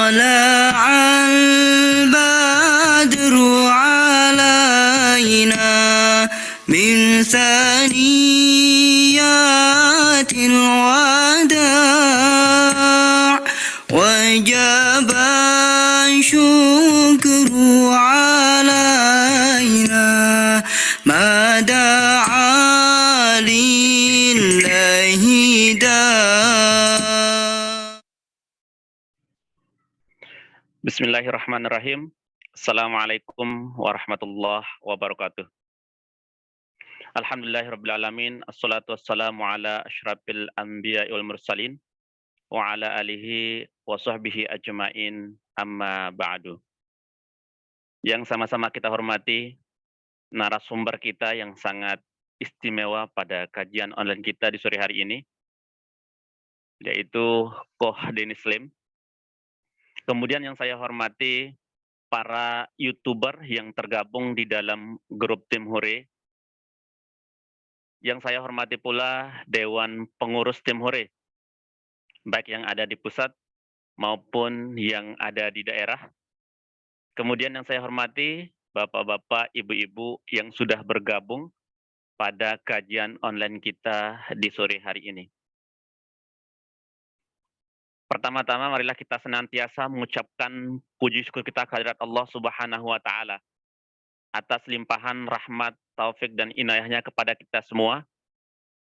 طلع البدر علينا من ثنيات الوداع وجب الشكر علينا ما دعا لله داع. Bismillahirrahmanirrahim. Assalamualaikum warahmatullahi wabarakatuh. Alhamdulillahirrabbilalamin. Assalatu wassalamu ala asyrafil anbiya wal mursalin wa ala alihi wa sahbihi ajmain amma ba'du. Yang sama-sama kita hormati narasumber kita yang sangat istimewa pada kajian online kita di sore hari ini, yaitu Koh Denis Lim. Kemudian yang saya hormati para YouTuber yang tergabung di dalam grup Tim Hore. Yang saya hormati pula Dewan Pengurus Tim Hore, baik yang ada di pusat maupun yang ada di daerah. Kemudian yang saya hormati Bapak-bapak, Ibu-ibu yang sudah bergabung pada kajian online kita di sore hari ini. Pertama-tama marilah kita senantiasa mengucapkan puji syukur kita kehadirat Allah Subhanahu wa taala atas limpahan rahmat, taufik dan inayahnya kepada kita semua,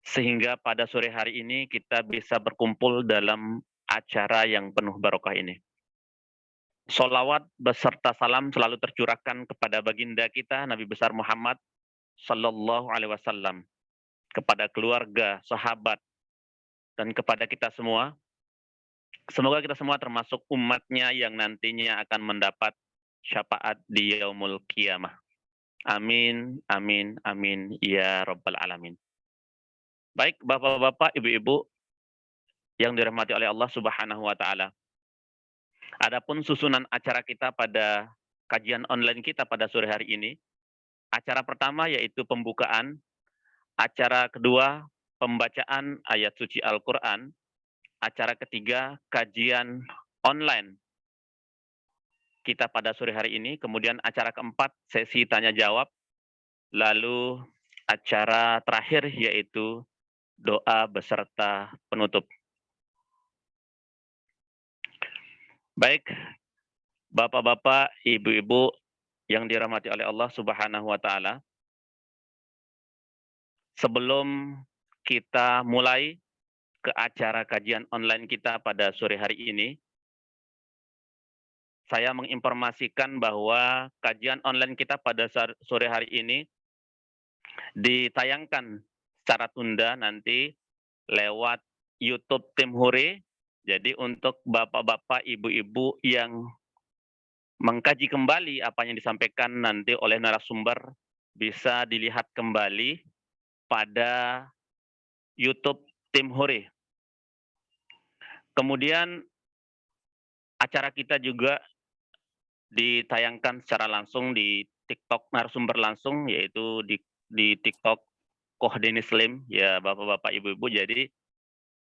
sehingga pada sore hari ini kita bisa berkumpul dalam acara yang penuh barokah ini. Sholawat beserta salam selalu tercurahkan kepada baginda kita Nabi besar Muhammad Sallallahu Alaihi Wasallam, kepada keluarga, sahabat, dan kepada kita semua. Semoga kita semua termasuk umatnya yang nantinya akan mendapat syafaat di yaumul qiyamah. Amin, amin, amin, ya rabbal alamin. Baik, bapak-bapak, ibu-ibu yang dirahmati oleh Allah Subhanahu wa taala. Adapun susunan acara kita pada kajian online kita pada sore hari ini, acara pertama yaitu pembukaan, acara kedua pembacaan ayat suci Al-Qur'an, acara ketiga kajian online kita pada sore hari ini, kemudian acara keempat sesi tanya jawab, lalu acara terakhir yaitu doa beserta penutup. Baik, bapak-bapak, ibu-ibu yang dirahmati oleh Allah Subhanahu wa taala. Sebelum kita mulai ke acara kajian online kita pada sore hari ini, saya menginformasikan bahwa kajian online kita pada sore hari ini ditayangkan secara tunda nanti lewat YouTube Tim Hore. Jadi untuk bapak-bapak, ibu-ibu yang mengkaji kembali apa yang disampaikan nanti oleh narasumber, bisa dilihat kembali pada YouTube Tim Hore. Kemudian acara kita juga ditayangkan secara langsung di TikTok narasumber langsung, yaitu di TikTok Koh Denis Lim, ya bapak-bapak, ibu-ibu. Jadi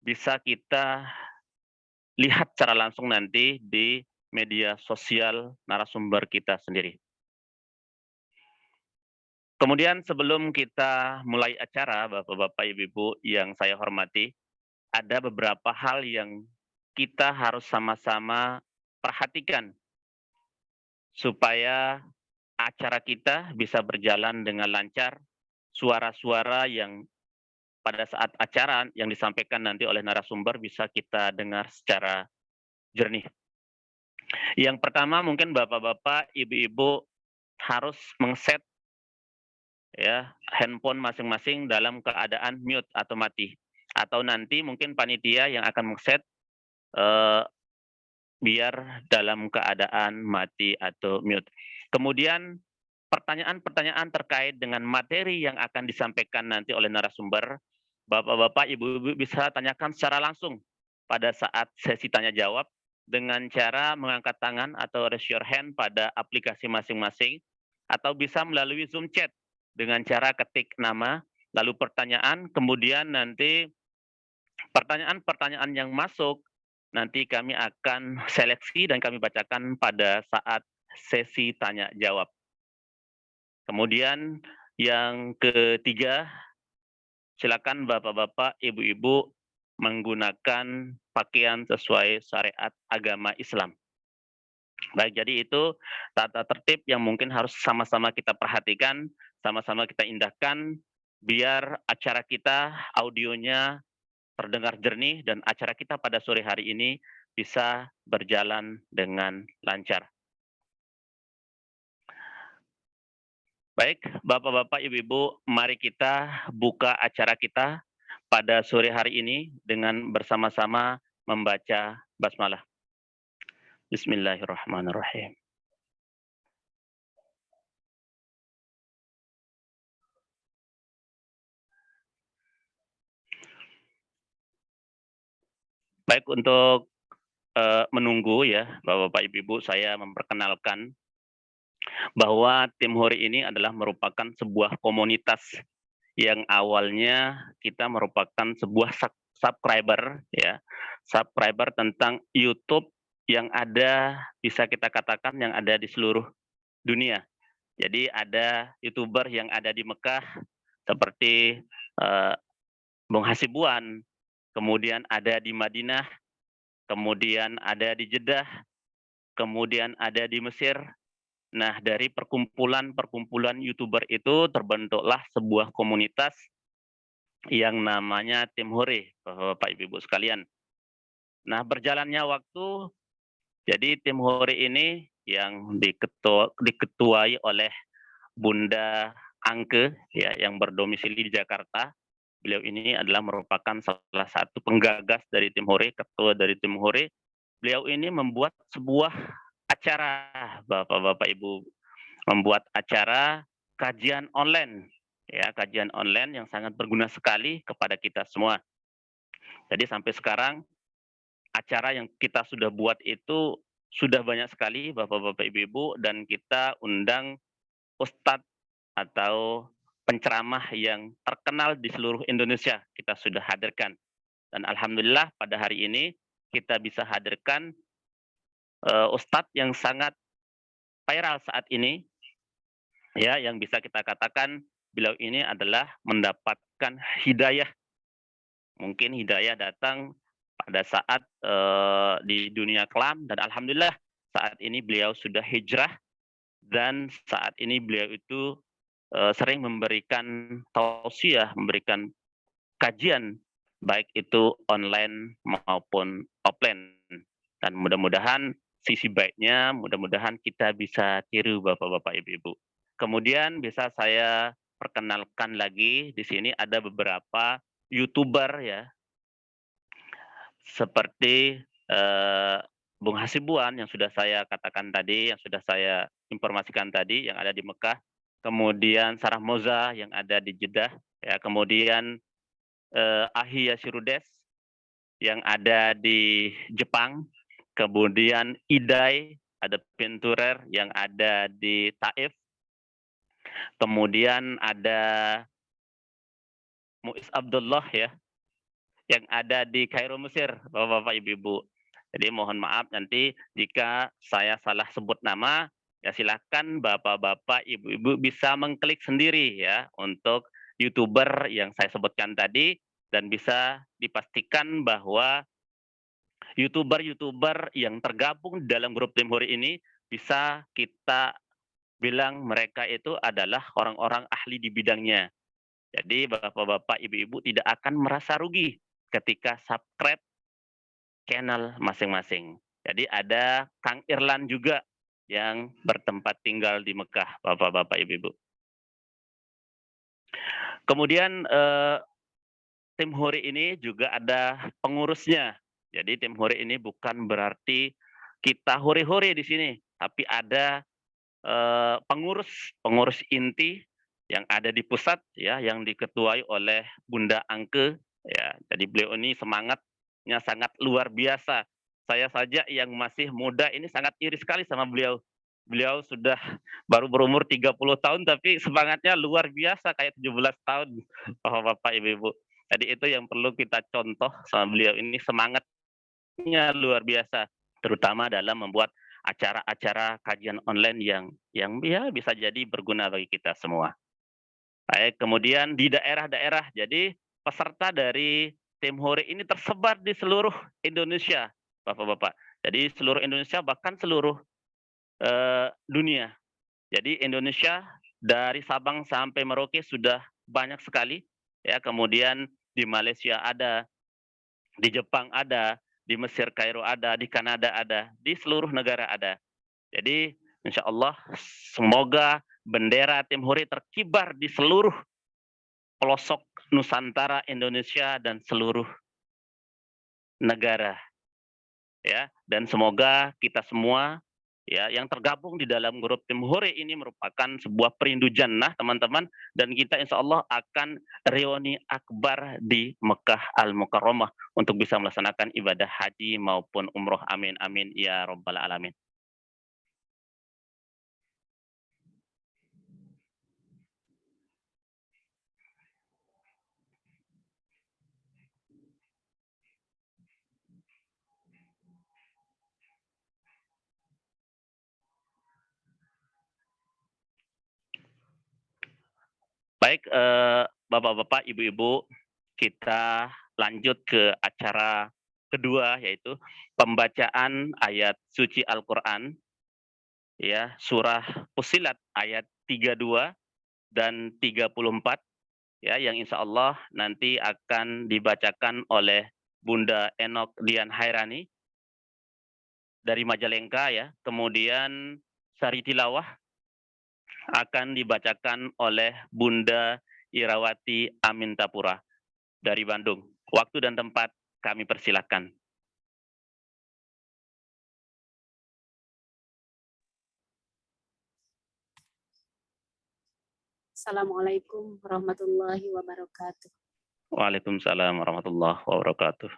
bisa kita lihat secara langsung nanti di media sosial narasumber kita sendiri. Kemudian sebelum kita mulai acara, bapak-bapak, ibu-ibu yang saya hormati, ada beberapa hal yang kita harus sama-sama perhatikan supaya acara kita bisa berjalan dengan lancar, suara-suara yang pada saat acara yang disampaikan nanti oleh narasumber bisa kita dengar secara jernih. Yang pertama mungkin bapak-bapak, ibu-ibu harus mengset ya handphone masing-masing dalam keadaan mute atau mati. Atau nanti mungkin panitia yang akan mengset biar dalam keadaan mati atau mute. Kemudian pertanyaan-pertanyaan terkait dengan materi yang akan disampaikan nanti oleh narasumber, bapak-bapak, ibu-ibu bisa tanyakan secara langsung pada saat sesi tanya jawab dengan cara mengangkat tangan atau raise your hand pada aplikasi masing-masing, atau bisa melalui Zoom chat dengan cara ketik nama, lalu pertanyaan, kemudian nanti pertanyaan-pertanyaan yang masuk Nanti kami akan seleksi dan kami bacakan pada saat sesi tanya jawab. Kemudian yang ketiga, silakan Bapak-bapak, Ibu-ibu menggunakan pakaian sesuai syariat agama Islam. Baik, jadi itu tata tertib yang mungkin harus sama-sama kita perhatikan, sama-sama kita indahkan, biar acara kita audionya terdengar jernih dan acara kita pada sore hari ini bisa berjalan dengan lancar. Baik, Bapak-bapak, Ibu-ibu, mari kita buka acara kita pada sore hari ini dengan bersama-sama membaca basmalah. Bismillahirrahmanirrahim. Baik, untuk menunggu ya, Bapak-bapak, Ibu-ibu, saya memperkenalkan bahwa tim Hori ini adalah merupakan sebuah komunitas yang awalnya kita merupakan sebuah subscriber ya, subscriber tentang YouTube yang ada, bisa kita katakan yang ada di seluruh dunia. Jadi ada YouTuber yang ada di Mekah seperti Bung Hasibuan, kemudian ada di Madinah, kemudian ada di Jeddah, kemudian ada di Mesir. Nah, dari perkumpulan-perkumpulan YouTuber itu terbentuklah sebuah komunitas yang namanya Tim Hore, Bapak Ibu sekalian. Nah, berjalannya waktu, jadi Tim Hore ini yang diketuai oleh Bunda Angke ya, yang berdomisili di Jakarta. Beliau ini adalah merupakan salah satu penggagas dari Tim Hore, ketua dari Tim Hore. Beliau ini membuat sebuah acara, Bapak-bapak Ibu, membuat acara kajian online ya, kajian online yang sangat berguna sekali kepada kita semua. Jadi sampai sekarang acara yang kita sudah buat itu sudah banyak sekali Bapak-bapak Ibu-ibu, dan kita undang ustadz atau penceramah yang terkenal di seluruh Indonesia kita sudah hadirkan. Dan alhamdulillah pada hari ini kita bisa hadirkan ustadz yang sangat viral saat ini ya, yang bisa kita katakan beliau ini adalah mendapatkan hidayah. Mungkin hidayah datang pada saat di dunia kelam, dan alhamdulillah saat ini beliau sudah hijrah, dan saat ini beliau itu sering memberikan tausiah, memberikan kajian baik itu online maupun offline. Dan mudah-mudahan sisi baiknya, mudah-mudahan kita bisa tiru Bapak-bapak, Ibu-ibu. Kemudian bisa saya perkenalkan lagi, di sini ada beberapa YouTuber ya, seperti Bung Hasibuan yang sudah saya katakan tadi, yang sudah saya informasikan tadi, yang ada di Mekah. Kemudian Sarah Moza yang ada di Jeddah, ya. Kemudian Ahi Yasirudes yang ada di Jepang. Kemudian Idai, ada Pinturer yang ada di Taif. Kemudian ada Muiz Abdullah ya, yang ada di Kairo, Mesir, Bapak-bapak, Ibu-ibu. Jadi mohon maaf nanti jika saya salah sebut nama, ya silakan Bapak-bapak, Ibu-ibu bisa mengklik sendiri ya untuk YouTuber yang saya sebutkan tadi, dan bisa dipastikan bahwa YouTuber-YouTuber yang tergabung dalam grup Tim Hore ini bisa kita bilang mereka itu adalah orang-orang ahli di bidangnya. Jadi Bapak-bapak, Ibu-ibu tidak akan merasa rugi ketika subscribe channel masing-masing. Jadi ada Kang Irlan juga yang bertempat tinggal di Mekah, Bapak-bapak, Ibu-ibu. Kemudian Tim Hore ini juga ada pengurusnya. Jadi Tim Hore ini bukan berarti kita hore-hore di sini, tapi ada pengurus inti yang ada di pusat ya, yang diketuai oleh Bunda Angke ya. Jadi beliau ini semangatnya sangat luar biasa. Saya saja yang masih muda ini sangat iri sekali sama beliau. Beliau sudah baru berumur 30 tahun tapi semangatnya luar biasa kayak 17 tahun. Bapak-bapak, Ibu-ibu. Jadi itu yang perlu kita contoh sama beliau ini, semangat aktifnya luar biasa, terutama dalam membuat acara-acara kajian online yang ya bisa jadi berguna bagi kita semua. Baik, kemudian di daerah-daerah, jadi peserta dari tim Hore ini tersebar di seluruh Indonesia, Bapak-bapak. Jadi seluruh Indonesia bahkan seluruh dunia. Jadi Indonesia dari Sabang sampai Merauke sudah banyak sekali ya. Kemudian di Malaysia ada, di Jepang ada, di Mesir Kairo ada, di Kanada ada, di seluruh negara ada. Jadi insya Allah semoga bendera tim Hore terkibar di seluruh pelosok Nusantara Indonesia dan seluruh negara ya, dan semoga kita semua ya yang tergabung di dalam grup tim Hore ini merupakan sebuah perindu jannah teman-teman, dan kita insya Allah akan reuni akbar di Mekah Al-Mukarramah untuk bisa melaksanakan ibadah haji maupun umroh, amin amin ya robbal alamin. Baik, Bapak-bapak, Ibu-ibu, kita lanjut ke acara kedua, yaitu pembacaan ayat suci Al-Qur'an ya, surah Fussilat ayat 32 dan 34 ya, yang insya Allah nanti akan dibacakan oleh Bunda Enok Dian Hairani dari Majalengka ya. Kemudian Sari Tilawah akan dibacakan oleh Bunda Irawati Amintapura dari Bandung. Waktu dan tempat kami persilahkan. Assalamualaikum warahmatullahi wabarakatuh. Waalaikumsalam warahmatullahi wabarakatuh.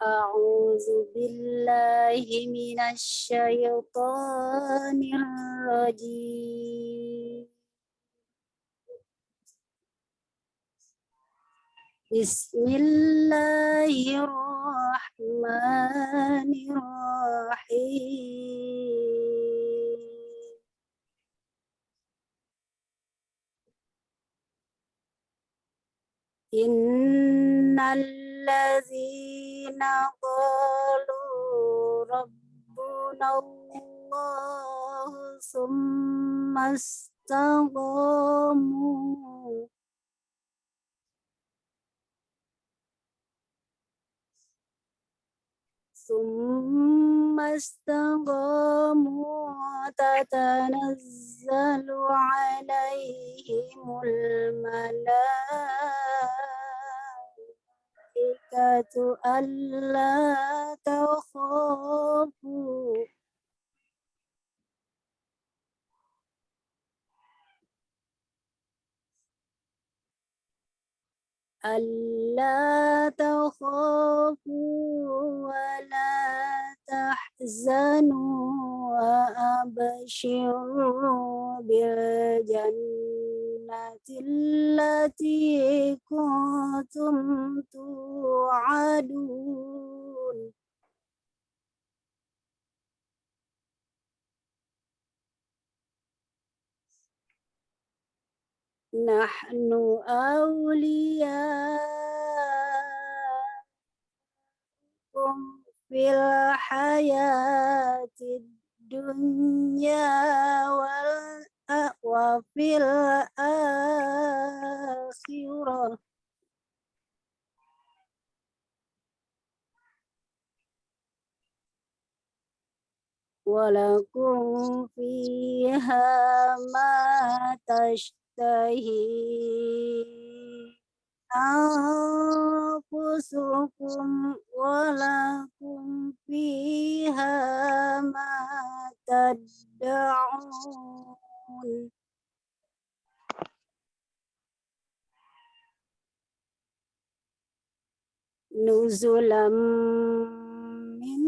A'udzu billahi minasy syaithanir rajim. Bismillahirrahmanirrahim. Innalladzina qalu rabbuna Allah summa istaqamu tatanazzalu alaihimul malaikatu alla takhafu ألا تخافوا ولا تحزنوا وأبشروا بالجنة التي كنتم توعدون نحن أولياؤكم في الحياة الدنيا وفي الآخرة ولكم فيها ما تشتهي أنفسكم ولكم فيها ما تدعون نزلا من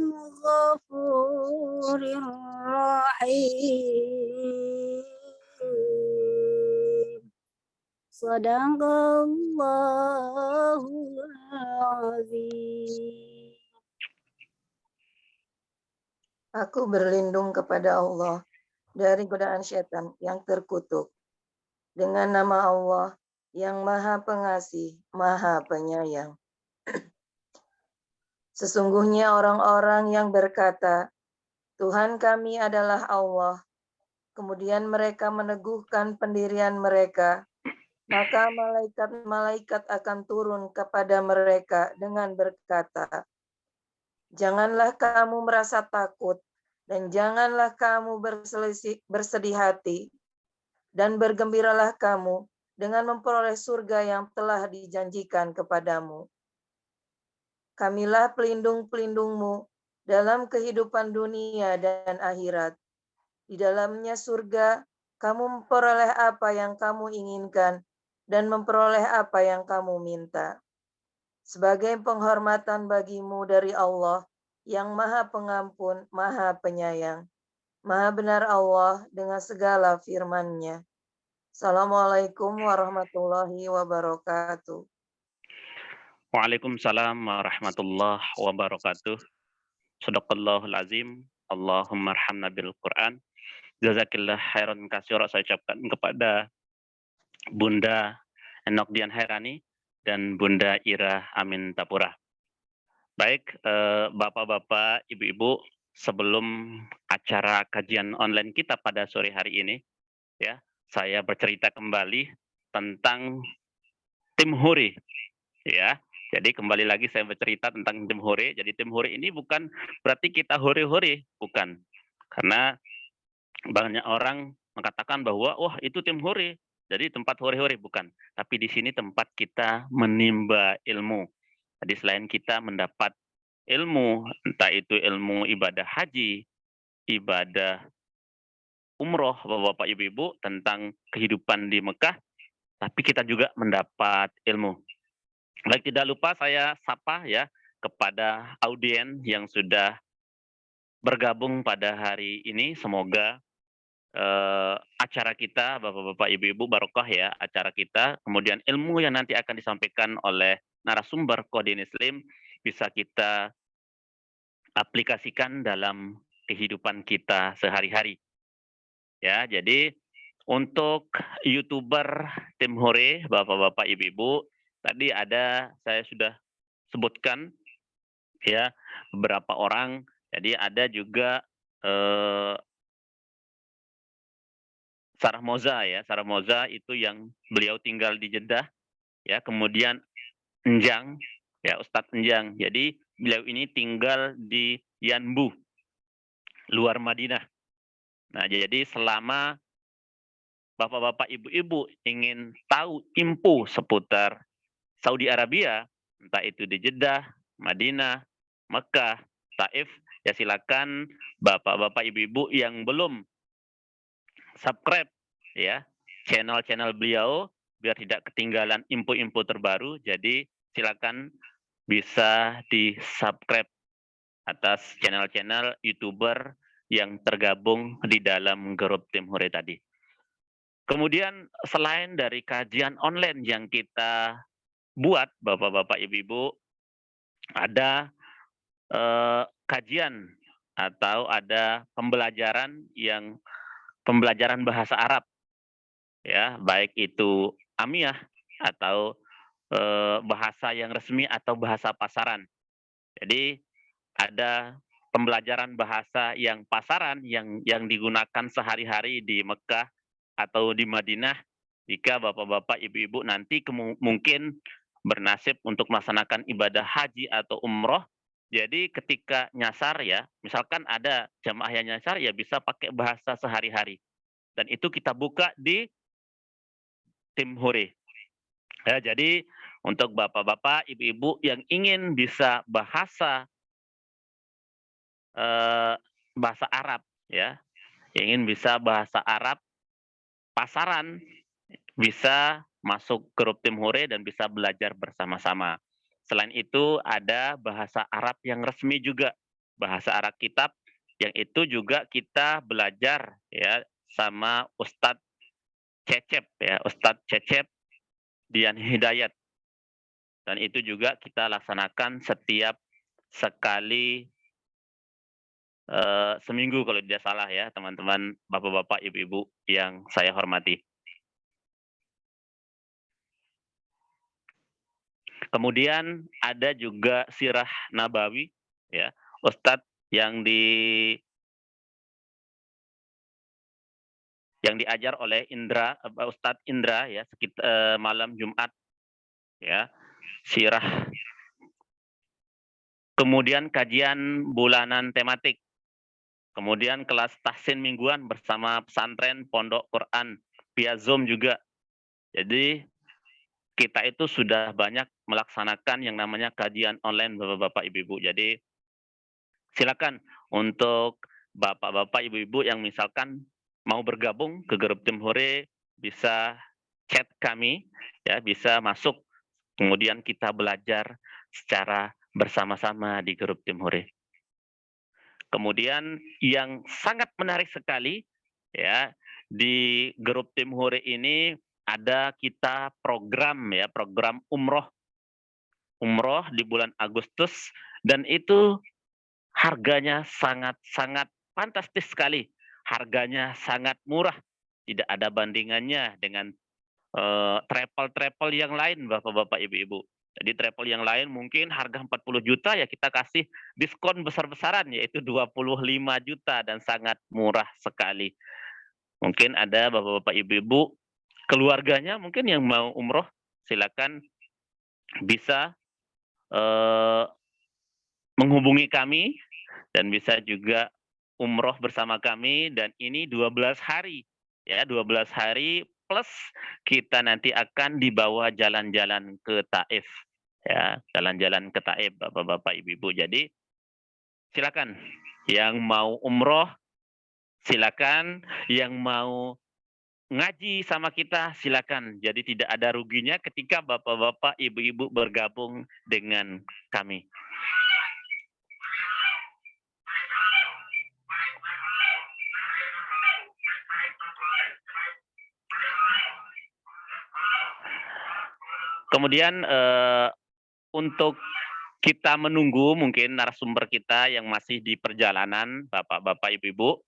غفور رحيم صدق الله عظيم. Aku berlindung kepada Allah dari godaan syaitan yang terkutuk. Dengan nama Allah yang Maha Pengasih, Maha Penyayang. Sesungguhnya orang-orang yang berkata, Tuhan kami adalah Allah, kemudian mereka meneguhkan pendirian mereka, maka malaikat-malaikat akan turun kepada mereka dengan berkata, janganlah kamu merasa takut, dan janganlah kamu bersedih hati, dan bergembiralah kamu dengan memperoleh surga yang telah dijanjikan kepadamu. Kamilah pelindung-pelindungmu dalam kehidupan dunia dan akhirat. Di dalamnya surga, kamu memperoleh apa yang kamu inginkan dan memperoleh apa yang kamu minta. Sebagai penghormatan bagimu dari Allah yang Maha Pengampun, Maha Penyayang. Maha benar Allah dengan segala firman-Nya. Assalamualaikum warahmatullahi wabarakatuh. Waalaikumsalam warahmatullahi wabarakatuh. Shadaqallahul azim. Allahumma arhamna bil Quran. Jazakillah khairan katsira saya ucapkan kepada Bunda Enok Dian Hairani dan Bunda Ira Amin Tapura. Baik, Bapak-bapak, Ibu-ibu, sebelum acara kajian online kita pada sore hari ini, ya, saya bercerita kembali tentang tim Huri, ya. Jadi kembali lagi saya bercerita tentang tim Huri. Jadi tim Huri ini bukan berarti kita huri-huri, bukan. Karena banyak orang mengatakan bahwa wah itu tim Huri, jadi tempat huri-huri, bukan. Tapi di sini tempat kita menimba ilmu. Jadi selain kita mendapat ilmu, entah itu ilmu ibadah haji, ibadah umroh, Bapak-bapak, Ibu-ibu, tentang kehidupan di Mekah, tapi kita juga mendapat ilmu. Baik, tidak lupa saya sapa ya kepada audien yang sudah bergabung pada hari ini. Semoga acara kita, Bapak-bapak, Ibu-ibu, barokah ya acara kita. Kemudian ilmu yang nanti akan disampaikan oleh narasumber Kodin Muslim bisa kita aplikasikan dalam kehidupan kita sehari-hari. Ya, jadi untuk YouTuber tim Hore, Bapak-bapak, Ibu-ibu, tadi ada saya sudah sebutkan ya beberapa orang. Jadi ada juga Sarah Moza ya. Sarah Moza itu yang beliau tinggal di Jeddah ya. Kemudian Enjang ya, Ustadz Enjang. Jadi beliau ini tinggal di Yanbu, luar Madinah. Nah, jadi selama Bapak-bapak, Ibu-ibu ingin tahu info seputar Saudi Arabia, entah itu di Jeddah, Madinah, Mekah, Taif, ya silakan Bapak-bapak, Ibu-ibu yang belum subscribe ya channel-channel beliau biar tidak ketinggalan info-info terbaru. Jadi silakan bisa di-subscribe atas channel-channel YouTuber yang tergabung di dalam grup tim Hore tadi. Kemudian selain dari kajian online yang kita buat, Bapak-bapak, Ibu-ibu, ada kajian atau ada pembelajaran bahasa Arab, ya, baik itu amiyah atau bahasa yang resmi atau bahasa pasaran. Jadi ada pembelajaran bahasa yang pasaran yang digunakan sehari-hari di Mekah atau di Madinah jika Bapak-bapak, Ibu-ibu nanti mungkin bernasib untuk melaksanakan ibadah haji atau umroh. Jadi ketika nyasar ya, misalkan ada jamaah yang nyasar ya bisa pakai bahasa sehari-hari. Dan itu kita buka di tim Hore. Ya, jadi untuk Bapak-bapak, Ibu-ibu yang ingin bisa bahasa Arab ya, ingin bisa bahasa Arab pasaran, bisa masuk grup tim Hore dan bisa belajar bersama-sama. Selain itu ada bahasa Arab yang resmi juga, bahasa Arab kitab yang itu juga kita belajar ya sama Ustadz Cecep ya, Ustadz Cecep Dian Hidayat. Dan itu juga kita laksanakan setiap sekali seminggu kalau tidak salah ya, teman-teman, bapak-bapak, ibu-ibu yang saya hormati. Kemudian ada juga sirah nabawi, ya, Ustadz yang diajar oleh Ustadz Indra ya, sekitar malam Jumat, ya, sirah. Kemudian kajian bulanan tematik. Kemudian kelas tahsin mingguan bersama pesantren Pondok Quran via Zoom juga. Jadi kita itu sudah banyak melaksanakan yang namanya kajian online Bapak-bapak Ibu-ibu. Jadi silakan untuk Bapak-bapak Ibu-ibu yang misalkan mau bergabung ke grup Tim Hore, bisa chat kami, ya, bisa masuk. Kemudian kita belajar secara bersama-sama di grup Tim Hore. Kemudian yang sangat menarik sekali, ya, di grup Tim Hore ini ada kita program, ya, program umroh di bulan Agustus, dan itu harganya sangat-sangat fantastis sekali. Harganya sangat murah, tidak ada bandingannya dengan travel-travel yang lain, Bapak-bapak, Ibu-ibu. Jadi travel yang lain mungkin harga 40 juta, ya kita kasih diskon besar-besaran, yaitu 25 juta, dan sangat murah sekali. Mungkin ada Bapak-bapak, Ibu-ibu, keluarganya mungkin yang mau umroh, silakan bisa menghubungi kami, dan bisa juga umroh bersama kami, dan ini 12 hari. Ya, 12 hari plus kita nanti akan dibawa jalan-jalan ke Taif. Ya, jalan-jalan ke Taif, Bapak-bapak, Ibu-ibu. Jadi silakan yang mau umroh, silakan yang mau ngaji sama kita, silakan. Jadi tidak ada ruginya ketika Bapak-bapak, Ibu-ibu bergabung dengan kami. Kemudian untuk kita menunggu mungkin narasumber kita yang masih di perjalanan, Bapak-bapak, Ibu-ibu,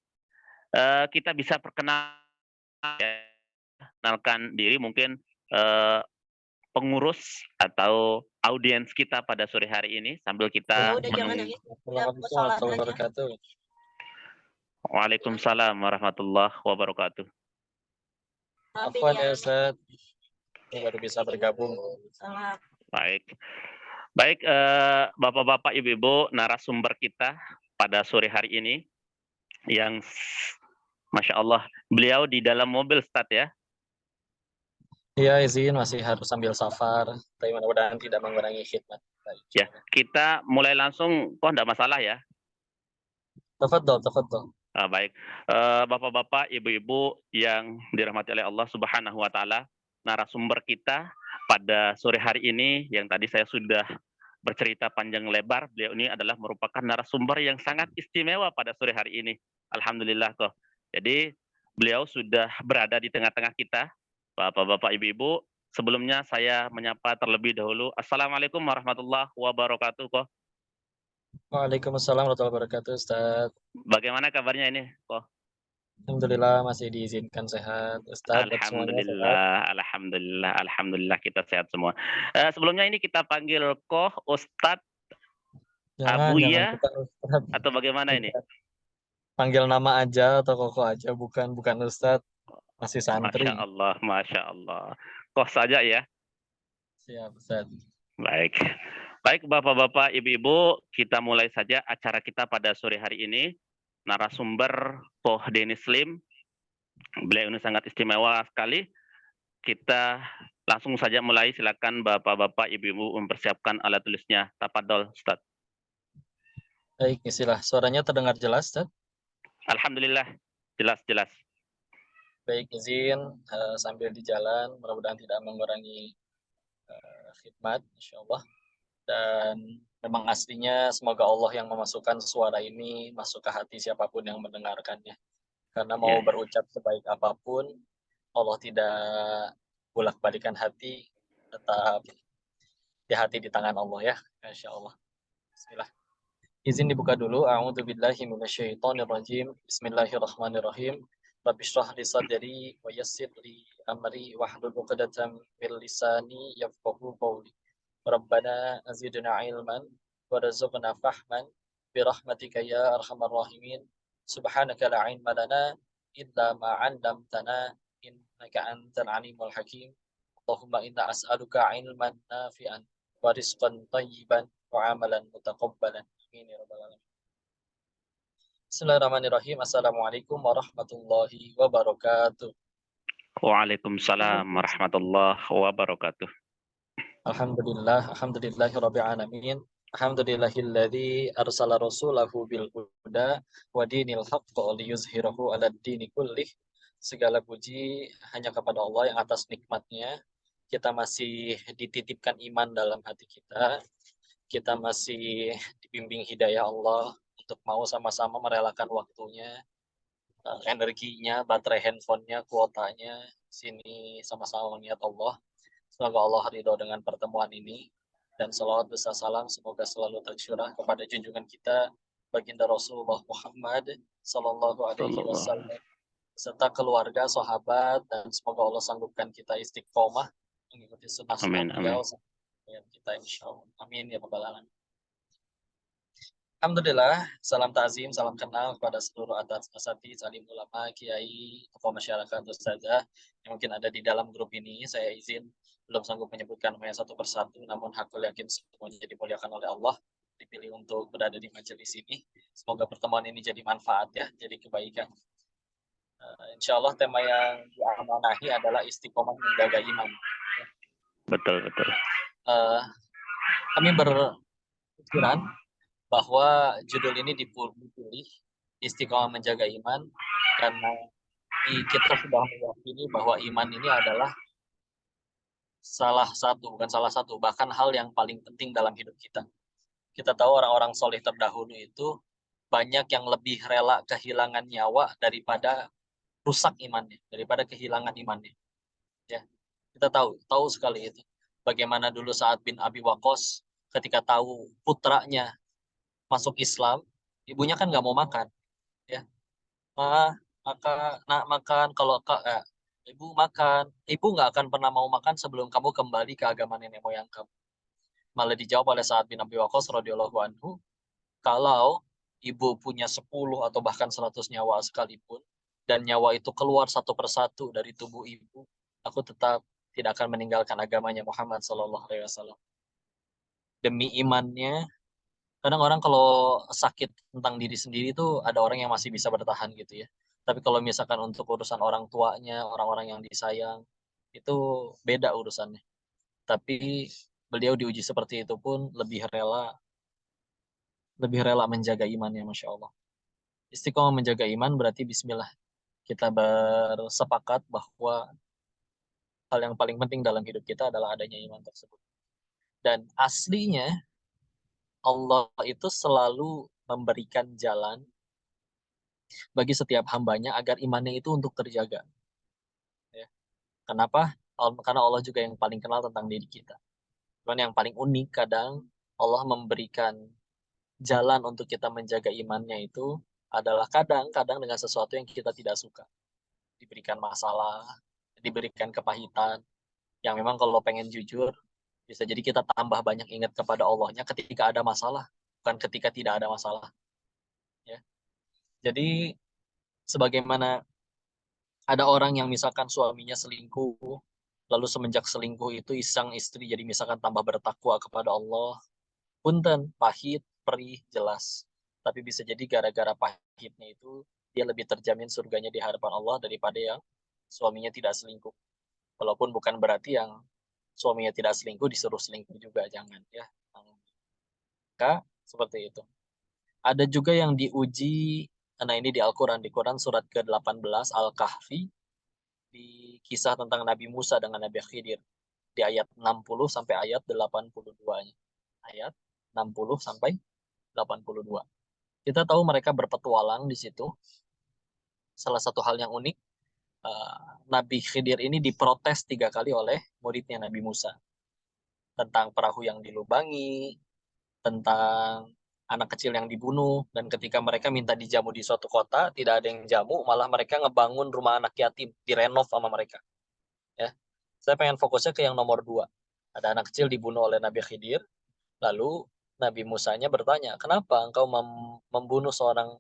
kita bisa perkenalkan diri mungkin pengurus atau audiens kita pada sore hari ini sambil kita menunggu. Waalaikumsalam warahmatullahi wabarakatuh. Apa ya Ustaz? Baru bisa bergabung. Baik, Bapak-bapak, Ibu-ibu, narasumber kita pada sore hari ini yang Masya Allah, beliau di dalam mobil, Ustaz, ya? Iya, izin, masih harus sambil safar, tapi mudah-mudahan tidak mengurangi khidmat. Ya, kita mulai langsung, kok enggak masalah ya? Tafadhol. Baik, Bapak-bapak, Ibu-ibu yang dirahmati oleh Allah Subhanahu wa Ta'ala, narasumber kita pada sore hari ini yang tadi saya sudah bercerita panjang lebar, beliau ini adalah merupakan narasumber yang sangat istimewa pada sore hari ini. Alhamdulillah kok. Jadi beliau sudah berada di tengah-tengah kita, Bapak-bapak, Ibu-ibu. Sebelumnya saya menyapa terlebih dahulu. Assalamualaikum warahmatullahi wabarakatuh kok. Waalaikumsalam warahmatullahi wabarakatuh, Ustaz. Bagaimana kabarnya ini kok? Alhamdulillah masih diizinkan sehat, Ustaz. Alhamdulillah kita sehat semua. Sebelumnya ini kita panggil Koh, Ustadz, Abuya, atau bagaimana ini? Panggil nama aja atau Koko aja, bukan Ustadz, masih santri. Masya Allah. Koh saja ya. Siap, Ustaz. Baik, Bapak-bapak, Ibu-ibu, kita mulai saja acara kita pada sore hari ini. Narasumber Koh Denis Lim, beliau ini sangat istimewa sekali. Kita langsung saja mulai, silakan Bapak-bapak, Ibu-ibu mempersiapkan alat tulisnya. Tafadhol, Ustaz. Baik, istilah suaranya terdengar jelas, Ustaz? Alhamdulillah, jelas. Baik, izin sambil di jalan, mudah-mudahan tidak mengurangi khidmat, insyaallah. Dan memang aslinya semoga Allah yang memasukkan suara ini masuk ke hati siapapun yang mendengarkannya. Karena mau berucap sebaik apapun, Allah tidak bolak-balikan hati, tetap hati di tangan Allah ya. Masya Allah. Bismillah. Izin dibuka dulu. A'udzubillahi minasyaitonirrajim. Bismillahirrahmanirrahim. Rabbi shrah li sadri wa yassir li amri wahlul 'uqdatam min lisani yafqahu qawli. Rabbana zidna ilman warzuqna fahman bi rahmatika ya arhamar rahimin. Subhanaka la ilma lana illa ma 'allamtana innaka antal alimul hakim. Allahumma inna as'aluka ilman nafi'an wa rizqan thayyiban wa amalan mutaqabbalan. Amin ya rabbal alamin. Bismillahirrahmanirrahim. Assalamualaikum warahmatullahi wabarakatuh. Waalaikumsalam warahmatullahi wabarakatuh. Alhamdulillahirabbil alamin. Alhamdulillahilladzi arsala rasulahu bil huda wa dinil haqq liyuzhirahu 'alad dini kullih. Segala puji hanya kepada Allah yang atas nikmatnya kita masih dititipkan iman dalam hati kita. Kita masih dibimbing hidayah Allah untuk mau sama-sama merelakan waktunya, energinya, baterai handphonenya, kuotanya, sini sama-sama mengingat Allah. Semoga Allah ridho dengan pertemuan ini, dan salawat besar salam semoga selalu tercurah kepada junjungan kita baginda Rasulullah Muhammad Sallallahu Alaihi Wasallam serta keluarga, sahabat, dan semoga Allah sanggupkan kita istiqomah mengikuti sunnah-sunnah beliau sampai kita insyaallah. Amin ya rabbal alamin. Alhamdulillah, salam ta'zim, salam kenal kepada seluruh asatidz, alim ulama, kiai, tokoh masyarakat, ustazah yang mungkin ada di dalam grup ini. Saya izin belum sanggup menyebutkan namanya satu persatu, namun hakul yakin semuanya dimuliakan oleh Allah, dipilih untuk berada di majelis ini. Semoga pertemuan ini jadi manfaat ya, jadi kebaikan. Insya Allah tema yang diamanahi adalah istiqomah menjaga iman. Betul. Kami berpikiran bahwa judul ini dipilih istiqomah menjaga iman karena kita sudah meyakini bahwa iman ini adalah bahkan hal yang paling penting dalam hidup kita. Kita tahu orang-orang soleh terdahulu itu banyak yang lebih rela kehilangan nyawa daripada rusak imannya, daripada kehilangan imannya. Ya, kita tahu sekali itu. Bagaimana dulu Sa'ad bin Abi Waqqas ketika tahu putranya masuk Islam, ibunya kan nggak mau makan, ya. Makan kalau ibu makan, ibu nggak akan pernah mau makan sebelum kamu kembali ke agama nenek moyang kamu. Malah dijawab oleh Sa'ad bin Abi Waqqas radhiyallahu anhu, kalau ibu punya 10 atau bahkan 100 nyawa sekalipun, dan nyawa itu keluar satu persatu dari tubuh ibu, aku tetap tidak akan meninggalkan agamanya Muhammad Sallallahu Alaihi Wasallam. Demi imannya. Kadang orang kalau sakit tentang diri sendiri itu ada orang yang masih bisa bertahan gitu ya. Tapi kalau misalkan untuk urusan orang tuanya, orang-orang yang disayang, itu beda urusannya. Tapi beliau diuji seperti itu pun lebih rela menjaga imannya, Masya Allah. Istiqomah menjaga iman berarti bismillah. Kita bersepakat bahwa hal yang paling penting dalam hidup kita adalah adanya iman tersebut. Dan aslinya Allah itu selalu memberikan jalan bagi setiap hambanya agar imannya itu untuk terjaga. Ya. Kenapa? Karena Allah juga yang paling kenal tentang diri kita. Cuman yang paling unik kadang Allah memberikan jalan untuk kita menjaga imannya itu adalah kadang-kadang dengan sesuatu yang kita tidak suka. Diberikan masalah, diberikan kepahitan, yang memang kalau pengen jujur, bisa jadi kita tambah banyak ingat kepada Allahnya ketika ada masalah, bukan ketika tidak ada masalah. Ya. Jadi, sebagaimana ada orang yang misalkan suaminya selingkuh, lalu semenjak selingkuh itu sang istri jadi misalkan tambah bertakwa kepada Allah, punten, pahit, perih, jelas. Tapi bisa jadi gara-gara pahitnya itu, dia lebih terjamin surganya di hadapan Allah daripada yang suaminya tidak selingkuh. Walaupun bukan berarti yang suaminya tidak selingkuh disuruh selingkuh juga, jangan ya. Maka seperti itu. Ada juga yang diuji, nah ini di Al-Quran, di Quran surat ke-18 Al-Kahfi, di kisah tentang Nabi Musa dengan Nabi Khidir, di ayat 60 sampai ayat 82-nya. Ayat 60 sampai 82. Kita tahu mereka berpetualang di situ. Salah satu hal yang unik, Nabi Khidir ini diprotes 3 kali oleh muridnya Nabi Musa. tentang perahu yang dilubangi, tentang anak kecil yang dibunuh, dan ketika mereka minta dijamu di suatu kota, tidak ada yang jamu, malah mereka ngebangun rumah anak yatim, direnov sama mereka. Ya, saya pengen fokusnya ke yang nomor 2. Ada anak kecil dibunuh oleh Nabi Khidir, lalu Nabi Musanya bertanya, kenapa engkau membunuh seorang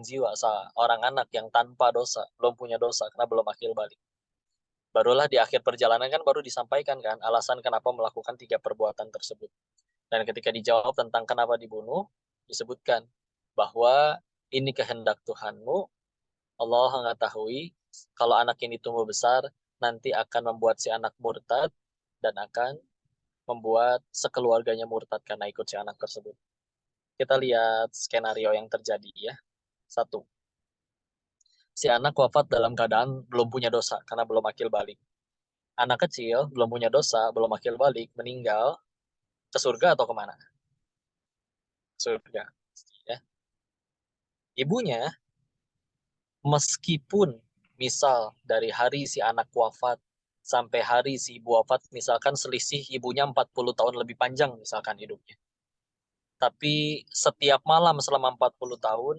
jiwa, seorang anak yang tanpa dosa, belum punya dosa, karena belum akil balik. Barulah di akhir perjalanan kan baru disampaikan kan alasan kenapa melakukan 3 perbuatan tersebut. Dan ketika dijawab tentang kenapa dibunuh, disebutkan bahwa ini kehendak Tuhanmu, Allah mengetahui kalau anak ini tumbuh besar, nanti akan membuat si anak murtad dan akan membuat sekeluarganya murtad karena ikut si anak tersebut. Kita lihat skenario yang terjadi ya. 1. Si anak wafat dalam keadaan belum punya dosa karena belum akil balik. Anak kecil belum punya dosa, belum akil balik, meninggal ke surga atau kemana? Surga. Ya. Ibunya, meskipun misal dari hari si anak wafat sampai hari si ibu wafat, misalkan selisih ibunya 40 tahun lebih panjang misalkan hidupnya. Tapi setiap malam selama 40 tahun,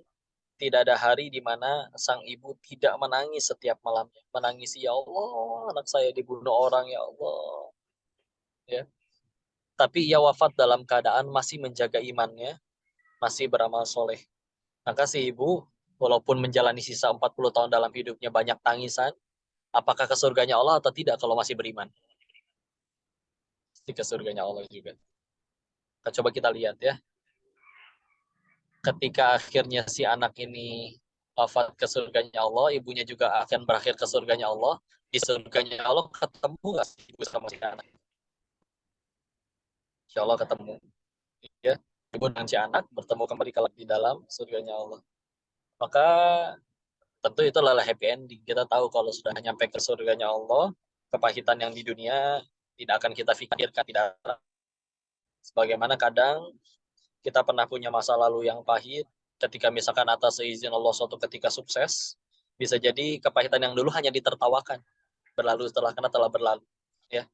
tidak ada hari di mana sang ibu tidak menangis setiap malamnya. Menangis, ya Allah, anak saya dibunuh orang, ya Allah. Ya. Tapi ia wafat dalam keadaan masih menjaga imannya, masih beramal soleh. Maka si ibu, walaupun menjalani sisa 40 tahun dalam hidupnya banyak tangisan, apakah ke surganya Allah atau tidak kalau masih beriman? Pasti ke surganya Allah juga. Coba kita lihat ya. Ketika akhirnya si anak ini wafat ke surganya Allah, ibunya juga akan berakhir ke surganya Allah. Di surganya Allah ketemu nggak si ibu sama si anak? Insya Allah ketemu. Ya, ibu dan si anak bertemu kembali di dalam surganya Allah. Maka tentu itu adalah happy ending. Kita tahu kalau sudah nyampe ke surganya Allah, kepahitan yang di dunia tidak akan kita pikirkan, tidak. Sebagaimana kadang kita pernah punya masa lalu yang pahit, ketika misalkan atas izin Allah suatu ketika sukses, bisa jadi kepahitan yang dulu hanya ditertawakan, berlalu karena telah berlalu. Ya.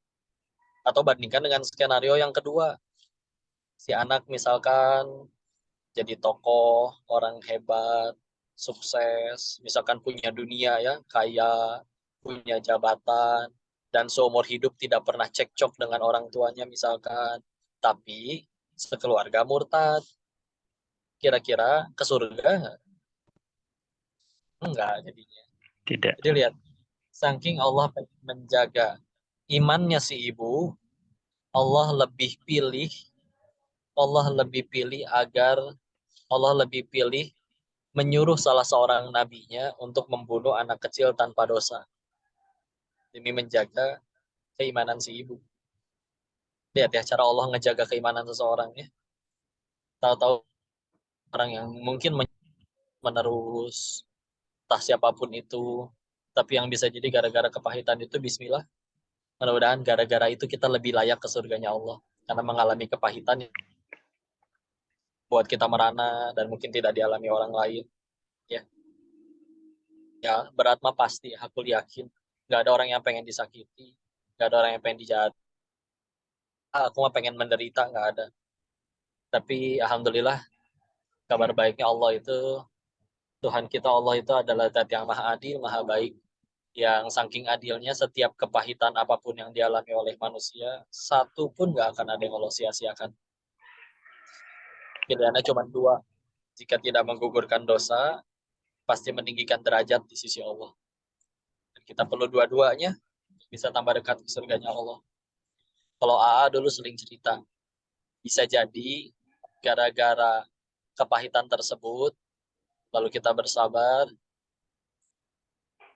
Atau bandingkan dengan skenario yang kedua, si anak misalkan jadi tokoh, orang hebat, sukses, misalkan punya dunia ya, kaya, punya jabatan, dan seumur hidup tidak pernah cekcok dengan orang tuanya misalkan, tapi sekeluarga murtad. Kira-kira ke surga? Enggak jadinya. Tidak. Jadi lihat, saking Allah menjaga imannya si ibu, Allah lebih pilih menyuruh salah seorang nabinya untuk membunuh anak kecil tanpa dosa demi menjaga keimanan si ibu. Lihat ya cara Allah ngejaga keimanan seseorang ya. Tahu-tahu orang yang mungkin menerus entah siapapun itu, tapi yang bisa jadi gara-gara kepahitan itu, bismillah, mudah-mudahan gara-gara itu kita lebih layak ke surganya Allah karena mengalami kepahitan buat kita merana dan mungkin tidak dialami orang lain. Ya berat mah pasti, aku yakin nggak ada orang yang pengen disakiti, nggak ada orang yang pengen dijahat. Aku mah pengen menderita, nggak ada. Tapi alhamdulillah kabar baiknya Allah itu, Tuhan kita Allah itu adalah zat yang maha adil, maha baik, yang saking adilnya setiap kepahitan apapun yang dialami oleh manusia, satu pun nggak akan ada yang Allah sia-siakan. Pilihannya cuma 2. Jika tidak menggugurkan dosa, pasti meninggikan derajat di sisi Allah. Dan kita perlu dua-duanya bisa tambah dekat ke surganya Allah. Kalau AA dulu sering cerita, bisa jadi gara-gara kepahitan tersebut, lalu kita bersabar,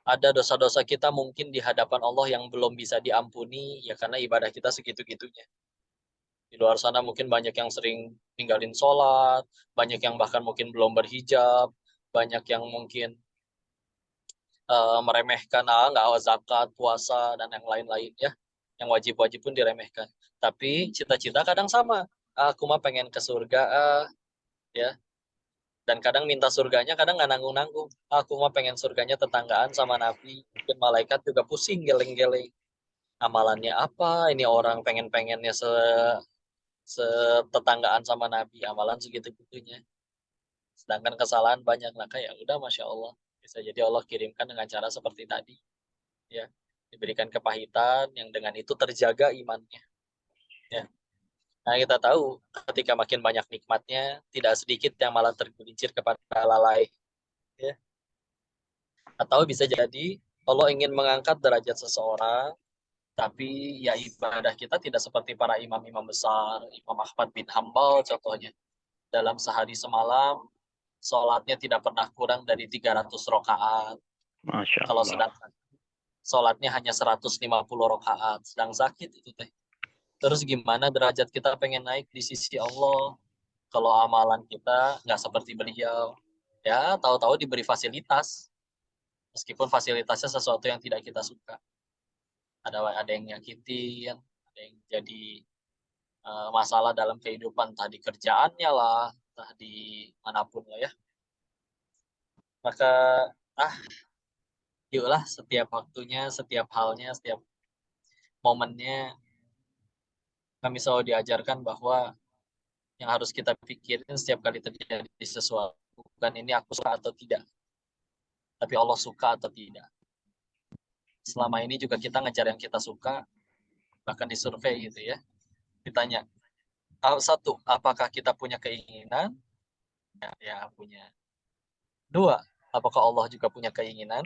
ada dosa-dosa kita mungkin di hadapan Allah yang belum bisa diampuni, ya karena ibadah kita segitu-gitunya. Di luar sana mungkin banyak yang sering ninggalin sholat, banyak yang bahkan mungkin belum berhijab, banyak yang mungkin meremehkan nggak zakat, puasa, dan yang lain-lain ya. Yang wajib-wajib pun diremehkan. Tapi cita-cita kadang sama. Aku mah pengen ke surga, ya. Dan kadang minta surganya, kadang nggak nanggung-nanggung. Aku mah pengen surganya tetanggaan sama Nabi. Mungkin malaikat juga pusing geleng-geleng. amalannya apa, ini orang pengen-pengennya setetanggaan sama Nabi, amalan segitu-gitunya. Sedangkan kesalahan banyak, maka ya udah Masya Allah. Bisa jadi Allah kirimkan dengan cara seperti tadi. Ya, diberikan kepahitan yang dengan itu terjaga imannya. Ya. Nah, kita tahu ketika makin banyak nikmatnya, tidak sedikit yang malah tergelincir kepada lalai. Ya. Atau bisa jadi Allah ingin mengangkat derajat seseorang, tapi ya ibadah kita tidak seperti para imam-imam besar, Imam Ahmad bin Hambal contohnya. Dalam sehari semalam, sholatnya tidak pernah kurang dari 300 rakaat. Masya Kalau Allah. sedangkan sholatnya hanya 150 rakaat, sedang sakit itu teh. Terus gimana derajat kita pengen naik di sisi Allah? Kalau amalan kita nggak seperti beliau, ya tahu-tahu diberi fasilitas, meskipun fasilitasnya sesuatu yang tidak kita suka. Ada yang nyakitin, ada yang jadi masalah dalam kehidupan, entah di kerjaannya lah, entah di manapun lah ya. Maka yuklah setiap waktunya, setiap halnya, setiap momennya kami selalu diajarkan bahwa yang harus kita pikirin setiap kali terjadi sesuatu bukan ini aku suka atau tidak, tapi Allah suka atau tidak. Selama ini juga kita ngejar yang kita suka, bahkan di survei gitu ya, ditanya, satu, apakah kita punya keinginan? Ya punya. Dua, apakah Allah juga punya keinginan?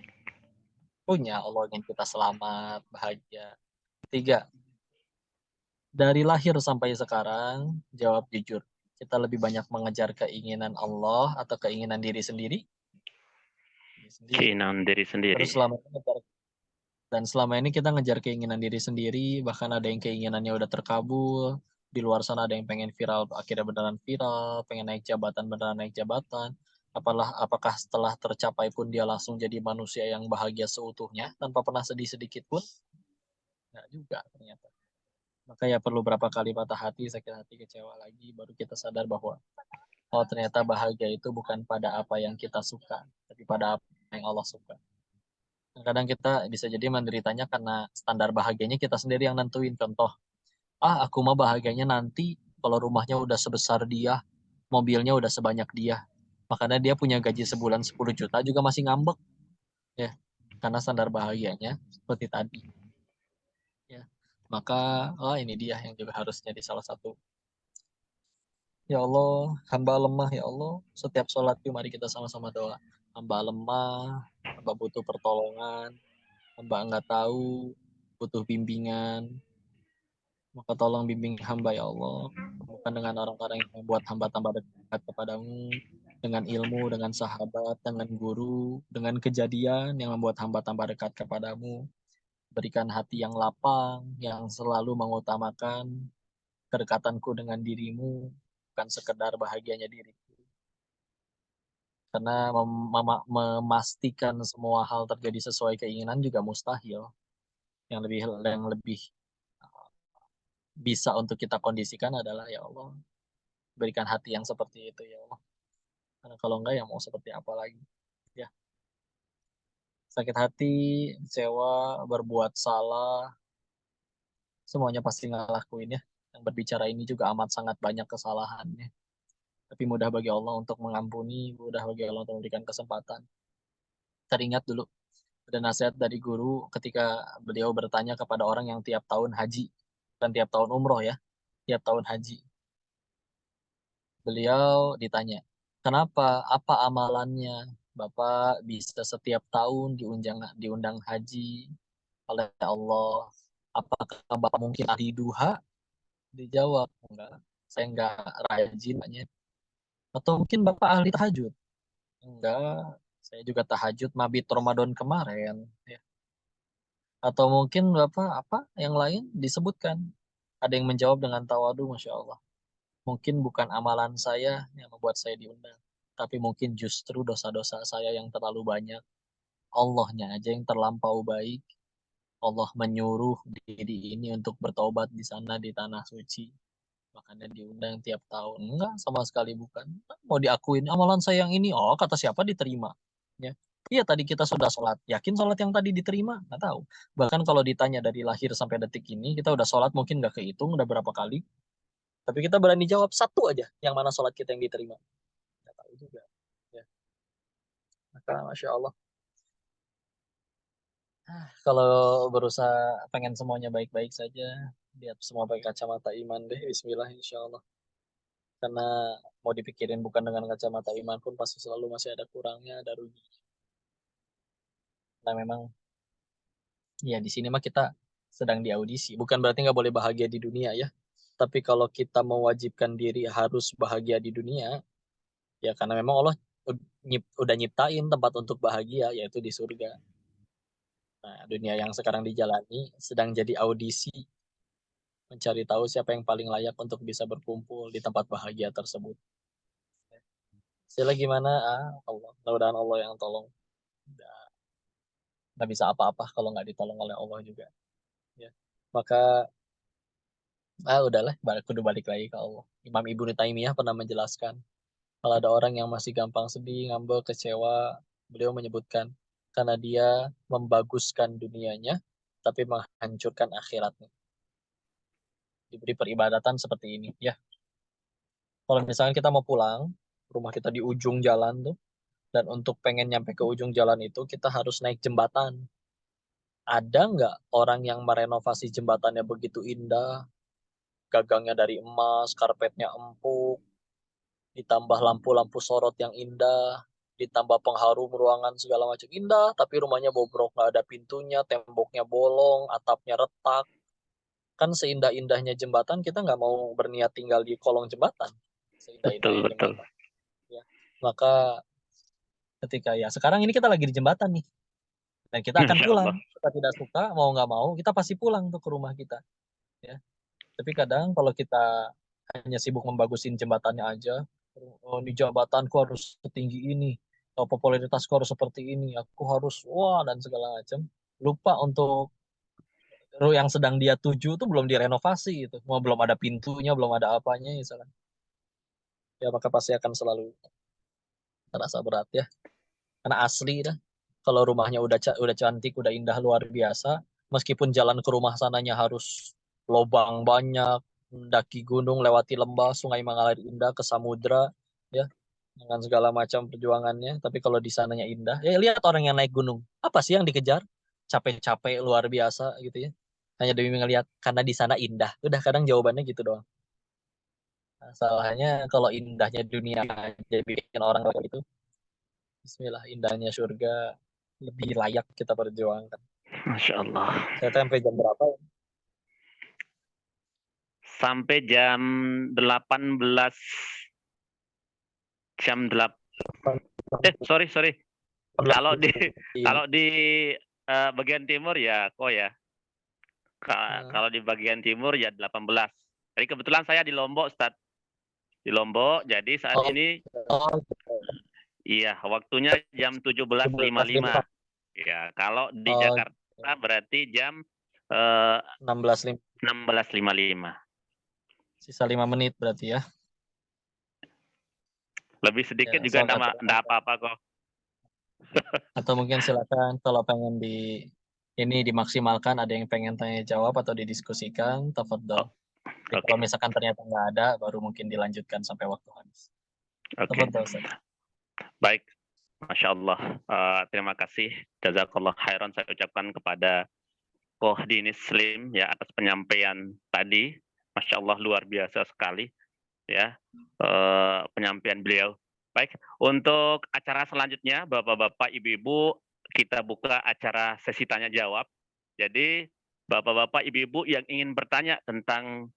Punya, Allah ingin kita selamat, bahagia. Tiga, dari lahir sampai sekarang, jawab jujur, kita lebih banyak mengejar keinginan Allah atau keinginan diri sendiri? Keinginan diri sendiri. Terus selama ini kita ngejar keinginan diri sendiri, bahkan ada yang keinginannya udah terkabul, di luar sana ada yang pengen viral, akhirnya beneran viral, pengen naik jabatan, beneran naik jabatan. Apakah setelah tercapai pun dia langsung jadi manusia yang bahagia seutuhnya, tanpa pernah sedih sedikit pun? Nggak juga ternyata. Maka ya perlu berapa kali patah hati, sakit hati, kecewa lagi, baru kita sadar bahwa oh ternyata bahagia itu bukan pada apa yang kita suka, tapi pada apa yang Allah suka. Kadang kita bisa jadi menderitanya karena standar bahagianya kita sendiri yang nentuin. Contoh, aku mah bahagianya nanti kalau rumahnya udah sebesar dia, mobilnya udah sebanyak dia. Makanya dia punya gaji sebulan 10 juta juga masih ngambek. Ya, karena standar bahagianya seperti tadi. Ya, maka ini dia yang juga harus jadi salah satu. Ya Allah, hamba lemah ya Allah. Setiap sholat yuk mari kita sama-sama doa. Hamba lemah, hamba butuh pertolongan, hamba enggak tahu, butuh bimbingan. Maka tolong bimbing hamba ya Allah. Bukan dengan orang-orang yang membuat hamba tambah dekat kepadamu, dengan ilmu, dengan sahabat, dengan guru, dengan kejadian yang membuat hamba tambah dekat kepadamu. Berikan hati yang lapang, yang selalu mengutamakan kedekatanku dengan dirimu, bukan sekedar bahagianya diriku. Karena memastikan semua hal terjadi sesuai keinginan juga mustahil. Yang lebih bisa untuk kita kondisikan adalah ya Allah, berikan hati yang seperti itu ya Allah. Karena kalau enggak ya mau seperti apa lagi. Ya. Sakit hati, kecewa, berbuat salah, semuanya pasti ngelakuin ya. Yang berbicara ini juga amat sangat banyak kesalahannya. Tapi mudah bagi Allah untuk mengampuni, mudah bagi Allah untuk memberikan kesempatan. Teringat dulu, ada nasihat dari guru ketika beliau bertanya kepada orang yang tiap tahun haji. Bukan tiap tahun umroh ya, tiap tahun haji. Beliau ditanya, kenapa, apa amalannya? Bapak bisa setiap tahun diundang haji oleh Allah. Apakah Bapak mungkin ahli duha? Dijawab, enggak. Saya enggak rajin. Atau mungkin Bapak ahli tahajud? Enggak. Saya juga tahajud mabit Ramadan kemarin. Ya. Atau mungkin Bapak apa yang lain disebutkan. Ada yang menjawab dengan tawadu, Masya Allah. Mungkin bukan amalan saya yang membuat saya diundang. Tapi mungkin justru dosa-dosa saya yang terlalu banyak. Allahnya aja yang terlampau baik. Allah menyuruh diri ini untuk bertobat di sana di tanah suci. Makanya diundang tiap tahun. Enggak, sama sekali bukan. Mau diakuin amalan saya yang ini, kata siapa diterima. Ya. Iya tadi kita sudah sholat. Yakin sholat yang tadi diterima? Nggak tahu. Bahkan kalau ditanya dari lahir sampai detik ini, kita udah sholat mungkin nggak kehitung udah berapa kali. Tapi kita berani jawab satu aja, yang mana sholat kita yang diterima. Nggak tahu juga. Ya. Maka Masya Allah. Kalau berusaha pengen semuanya baik-baik saja, lihat semua pakai kacamata iman deh. Bismillah insya Allah. Karena mau dipikirin bukan dengan kacamata iman pun pasti selalu masih ada kurangnya, ada rugi. Nah memang ya di sini mah kita sedang diaudisi. Bukan berarti nggak boleh bahagia di dunia ya. Tapi kalau kita mewajibkan diri harus bahagia di dunia, ya karena memang Allah udah nyiptain tempat untuk bahagia, yaitu di surga. Nah, dunia yang sekarang dijalani sedang jadi audisi, mencari tahu siapa yang paling layak untuk bisa berkumpul di tempat bahagia tersebut. Sila gimana? Allah. Mudah-mudahan Allah yang tolong. Nggak bisa apa-apa kalau nggak ditolong oleh Allah juga. Ya. Maka udahlah, kudu balik lagi ke Allah. Imam Ibnu Taimiyah pernah menjelaskan, kalau ada orang yang masih gampang sedih, ngambek, kecewa, beliau menyebutkan, karena dia membaguskan dunianya, tapi menghancurkan akhiratnya. Diberi peribadatan seperti ini, ya. Kalau misalnya kita mau pulang, rumah kita di ujung jalan tuh, dan untuk pengen nyampe ke ujung jalan itu, kita harus naik jembatan. Ada nggak orang yang merenovasi jembatannya begitu indah, gagangnya dari emas, karpetnya empuk, ditambah lampu-lampu sorot yang indah, ditambah pengharum ruangan segala macam indah, tapi rumahnya bobrok, nggak ada pintunya, temboknya bolong, atapnya retak. Kan seindah-indahnya jembatan, kita nggak mau berniat tinggal di kolong jembatan. Seindah-indahnya Betul. jembatan. Ya. Maka ketika ya sekarang ini kita lagi di jembatan nih, dan kita akan Insya pulang. Allah. Kita tidak suka, mau nggak mau, kita pasti pulang tuh ke rumah kita. Ya. Tapi kadang kalau kita hanya sibuk membagusin jembatannya aja, oh, ini jabatanku harus setinggi ini, popularitasku harus seperti ini, aku harus wah dan segala macam. Lupa untuk yang sedang dia tuju itu belum direnovasi itu, belum ada pintunya, belum ada apanya misalnya. Ya maka pasti akan selalu terasa berat ya. Karena asli dah. Kalau rumahnya udah cantik, udah indah luar biasa, meskipun jalan ke rumah sananya harus lobang banyak, mendaki gunung, lewati lembah, sungai mengalir indah ke samudra, ya, dengan segala macam perjuangannya. Tapi kalau di sananya indah, ya lihat orang yang naik gunung, apa sih yang dikejar? Capek-capek luar biasa gitu ya. Hanya demi melihat karena di sana indah. Udah kadang jawabannya gitu doang. Nah, salahnya kalau indahnya dunia jadi bikin orang kayak itu. Bismillah, indahnya surga lebih layak kita perjuangkan. Masya Allah. Saya sampai jam berapa ya? Sampai jam 18. Jam 8. Sorry. Kalau di bagian timur ya kok ya. Kalau di bagian timur ya 18. Jadi kebetulan saya di Lombok, Ustaz. Di Lombok, jadi saat ini iya, waktunya jam 17.55. Ya, kalau di Jakarta berarti jam 16.55. Sisa 5 menit berarti ya. Lebih sedikit juga enggak apa-apa kok. Atau mungkin silakan kalau pengen ini dimaksimalkan, ada yang pengen tanya jawab atau didiskusikan, tafadhol. Okay. Kalau misalkan ternyata nggak ada, baru mungkin dilanjutkan sampai waktu habis. Oke. Baik, Masya Allah. Terima kasih. Jazakallah khairan saya ucapkan kepada Koh Dinis Slim ya atas penyampaian tadi. Masya Allah luar biasa sekali ya penyampaian beliau. Baik, untuk acara selanjutnya Bapak-bapak, Ibu-ibu, kita buka acara sesi tanya jawab. Jadi Bapak-bapak, Ibu-ibu yang ingin bertanya tentang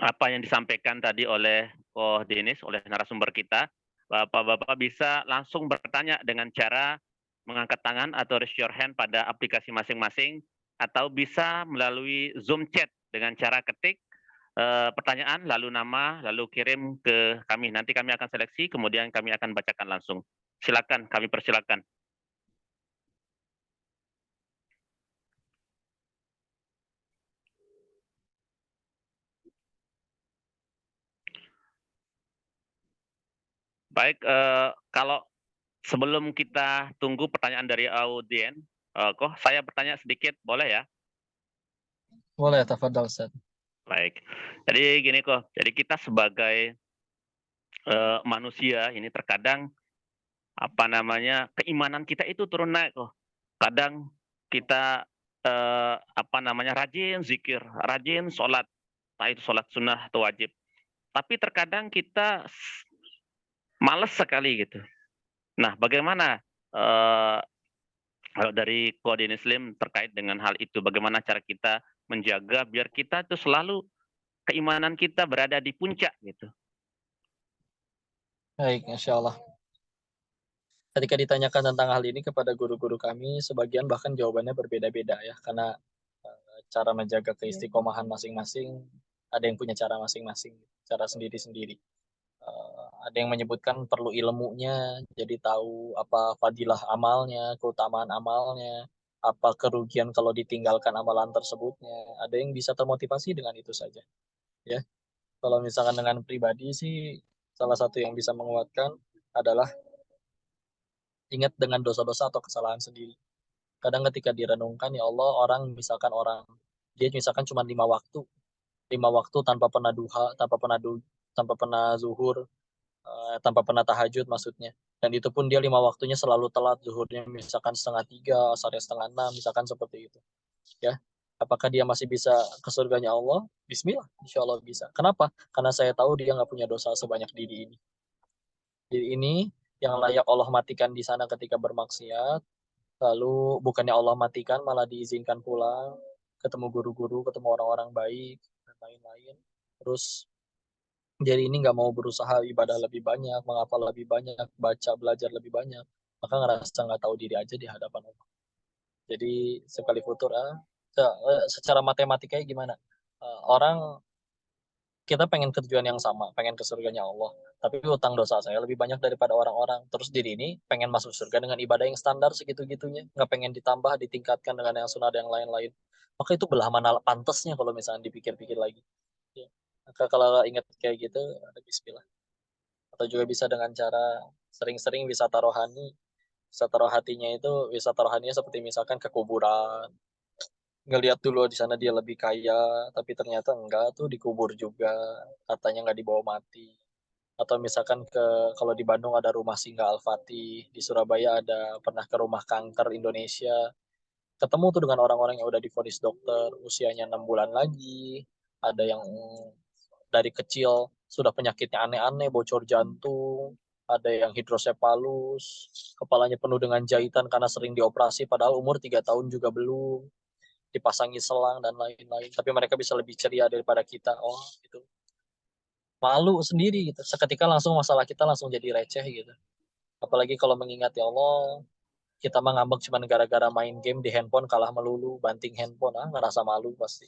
apa yang disampaikan tadi oleh Koh Dinis, oleh narasumber kita, Bapak-bapak bisa langsung bertanya dengan cara mengangkat tangan atau raise your hand pada aplikasi masing-masing, atau bisa melalui Zoom chat dengan cara ketik pertanyaan, lalu nama, lalu kirim ke kami. Nanti kami akan seleksi, kemudian kami akan bacakan langsung. Silakan, kami persilakan. Baik, kalau sebelum kita tunggu pertanyaan dari audien, kok saya bertanya sedikit, boleh ya? Boleh, tafadhal Ustaz. Baik. Jadi gini kok, jadi kita sebagai manusia ini terkadang apa namanya keimanan kita itu turun naik kok. Kadang kita apa namanya rajin zikir, rajin sholat, entah itu sholat sunnah atau wajib. Tapi terkadang kita males sekali gitu. Nah, bagaimana kalau dari Koordinasi Muslim terkait dengan hal itu, bagaimana cara kita menjaga biar kita itu selalu keimanan kita berada di puncak gitu. Baik, Insya Allah. Ketika ditanyakan tentang hal ini kepada guru-guru kami, sebagian bahkan jawabannya berbeda-beda ya, karena cara menjaga keistiqomahan masing-masing, ada yang punya cara masing-masing, cara sendiri-sendiri. Ada yang menyebutkan perlu ilmunya, jadi tahu apa fadilah amalnya, keutamaan amalnya, apa kerugian kalau ditinggalkan amalan tersebutnya. Ada yang bisa termotivasi dengan itu saja. Ya, kalau misalkan dengan pribadi sih, salah satu yang bisa menguatkan adalah ingat dengan dosa-dosa atau kesalahan sendiri. Kadang ketika direnungkan, ya Allah, dia misalkan cuma 5 waktu tanpa pernah duha, tanpa pernah zuhur, tanpa pernah tahajud maksudnya. Dan itu pun dia 5 waktunya selalu telat, zuhurnya misalkan 2:30, asarnya 5:30, misalkan seperti itu. Ya, apakah dia masih bisa ke surganya Allah? Bismillah, insya Allah bisa. Kenapa? Karena saya tahu dia nggak punya dosa sebanyak diri ini. Diri ini yang layak Allah matikan di sana ketika bermaksiat, lalu bukannya Allah matikan, malah diizinkan pulang, ketemu guru-guru, ketemu orang-orang baik, dan lain-lain. Terus jadi ini nggak mau berusaha ibadah lebih banyak, menghafal lebih banyak, baca, belajar lebih banyak, maka ngerasa nggak tahu diri aja di hadapan Allah. Jadi sekali futur, secara matematikanya gimana? Orang kita pengen tujuan yang sama, pengen ke surganya Allah, tapi utang dosa saya lebih banyak daripada orang-orang. Terus diri ini pengen masuk surga dengan ibadah yang standar segitu-gitunya, nggak pengen ditambah, ditingkatkan dengan yang sunnah dan yang lain-lain. Maka itu belah mana pantasnya kalau misalnya dipikir-pikir lagi. Ya. Maka kalau ingat kayak gitu, ada bismillah. Atau juga bisa dengan cara sering-sering wisata rohani. Wisata rohatinya itu, wisata rohaninya seperti misalkan ke kuburan, ngelihat dulu di sana dia lebih kaya, tapi ternyata enggak tuh dikubur juga, katanya nggak dibawa mati. Atau misalkan kalau di Bandung ada rumah singgah Al-Fatih, di Surabaya pernah ke rumah kanker Indonesia, ketemu tuh dengan orang-orang yang udah divonis dokter, usianya 6 bulan lagi, ada yang dari kecil sudah penyakitnya aneh-aneh, bocor jantung, ada yang hidrosepalus, kepalanya penuh dengan jahitan karena sering dioperasi, padahal umur 3 tahun juga belum, dipasangi selang dan lain-lain, tapi mereka bisa lebih ceria daripada kita. Oh gitu, malu sendiri gitu, seketika langsung masalah kita langsung jadi receh gitu. Apalagi kalau mengingat, ya Allah, kita mah ngambek cuma gara-gara main game di handphone kalah melulu, banting handphone, ngerasa malu pasti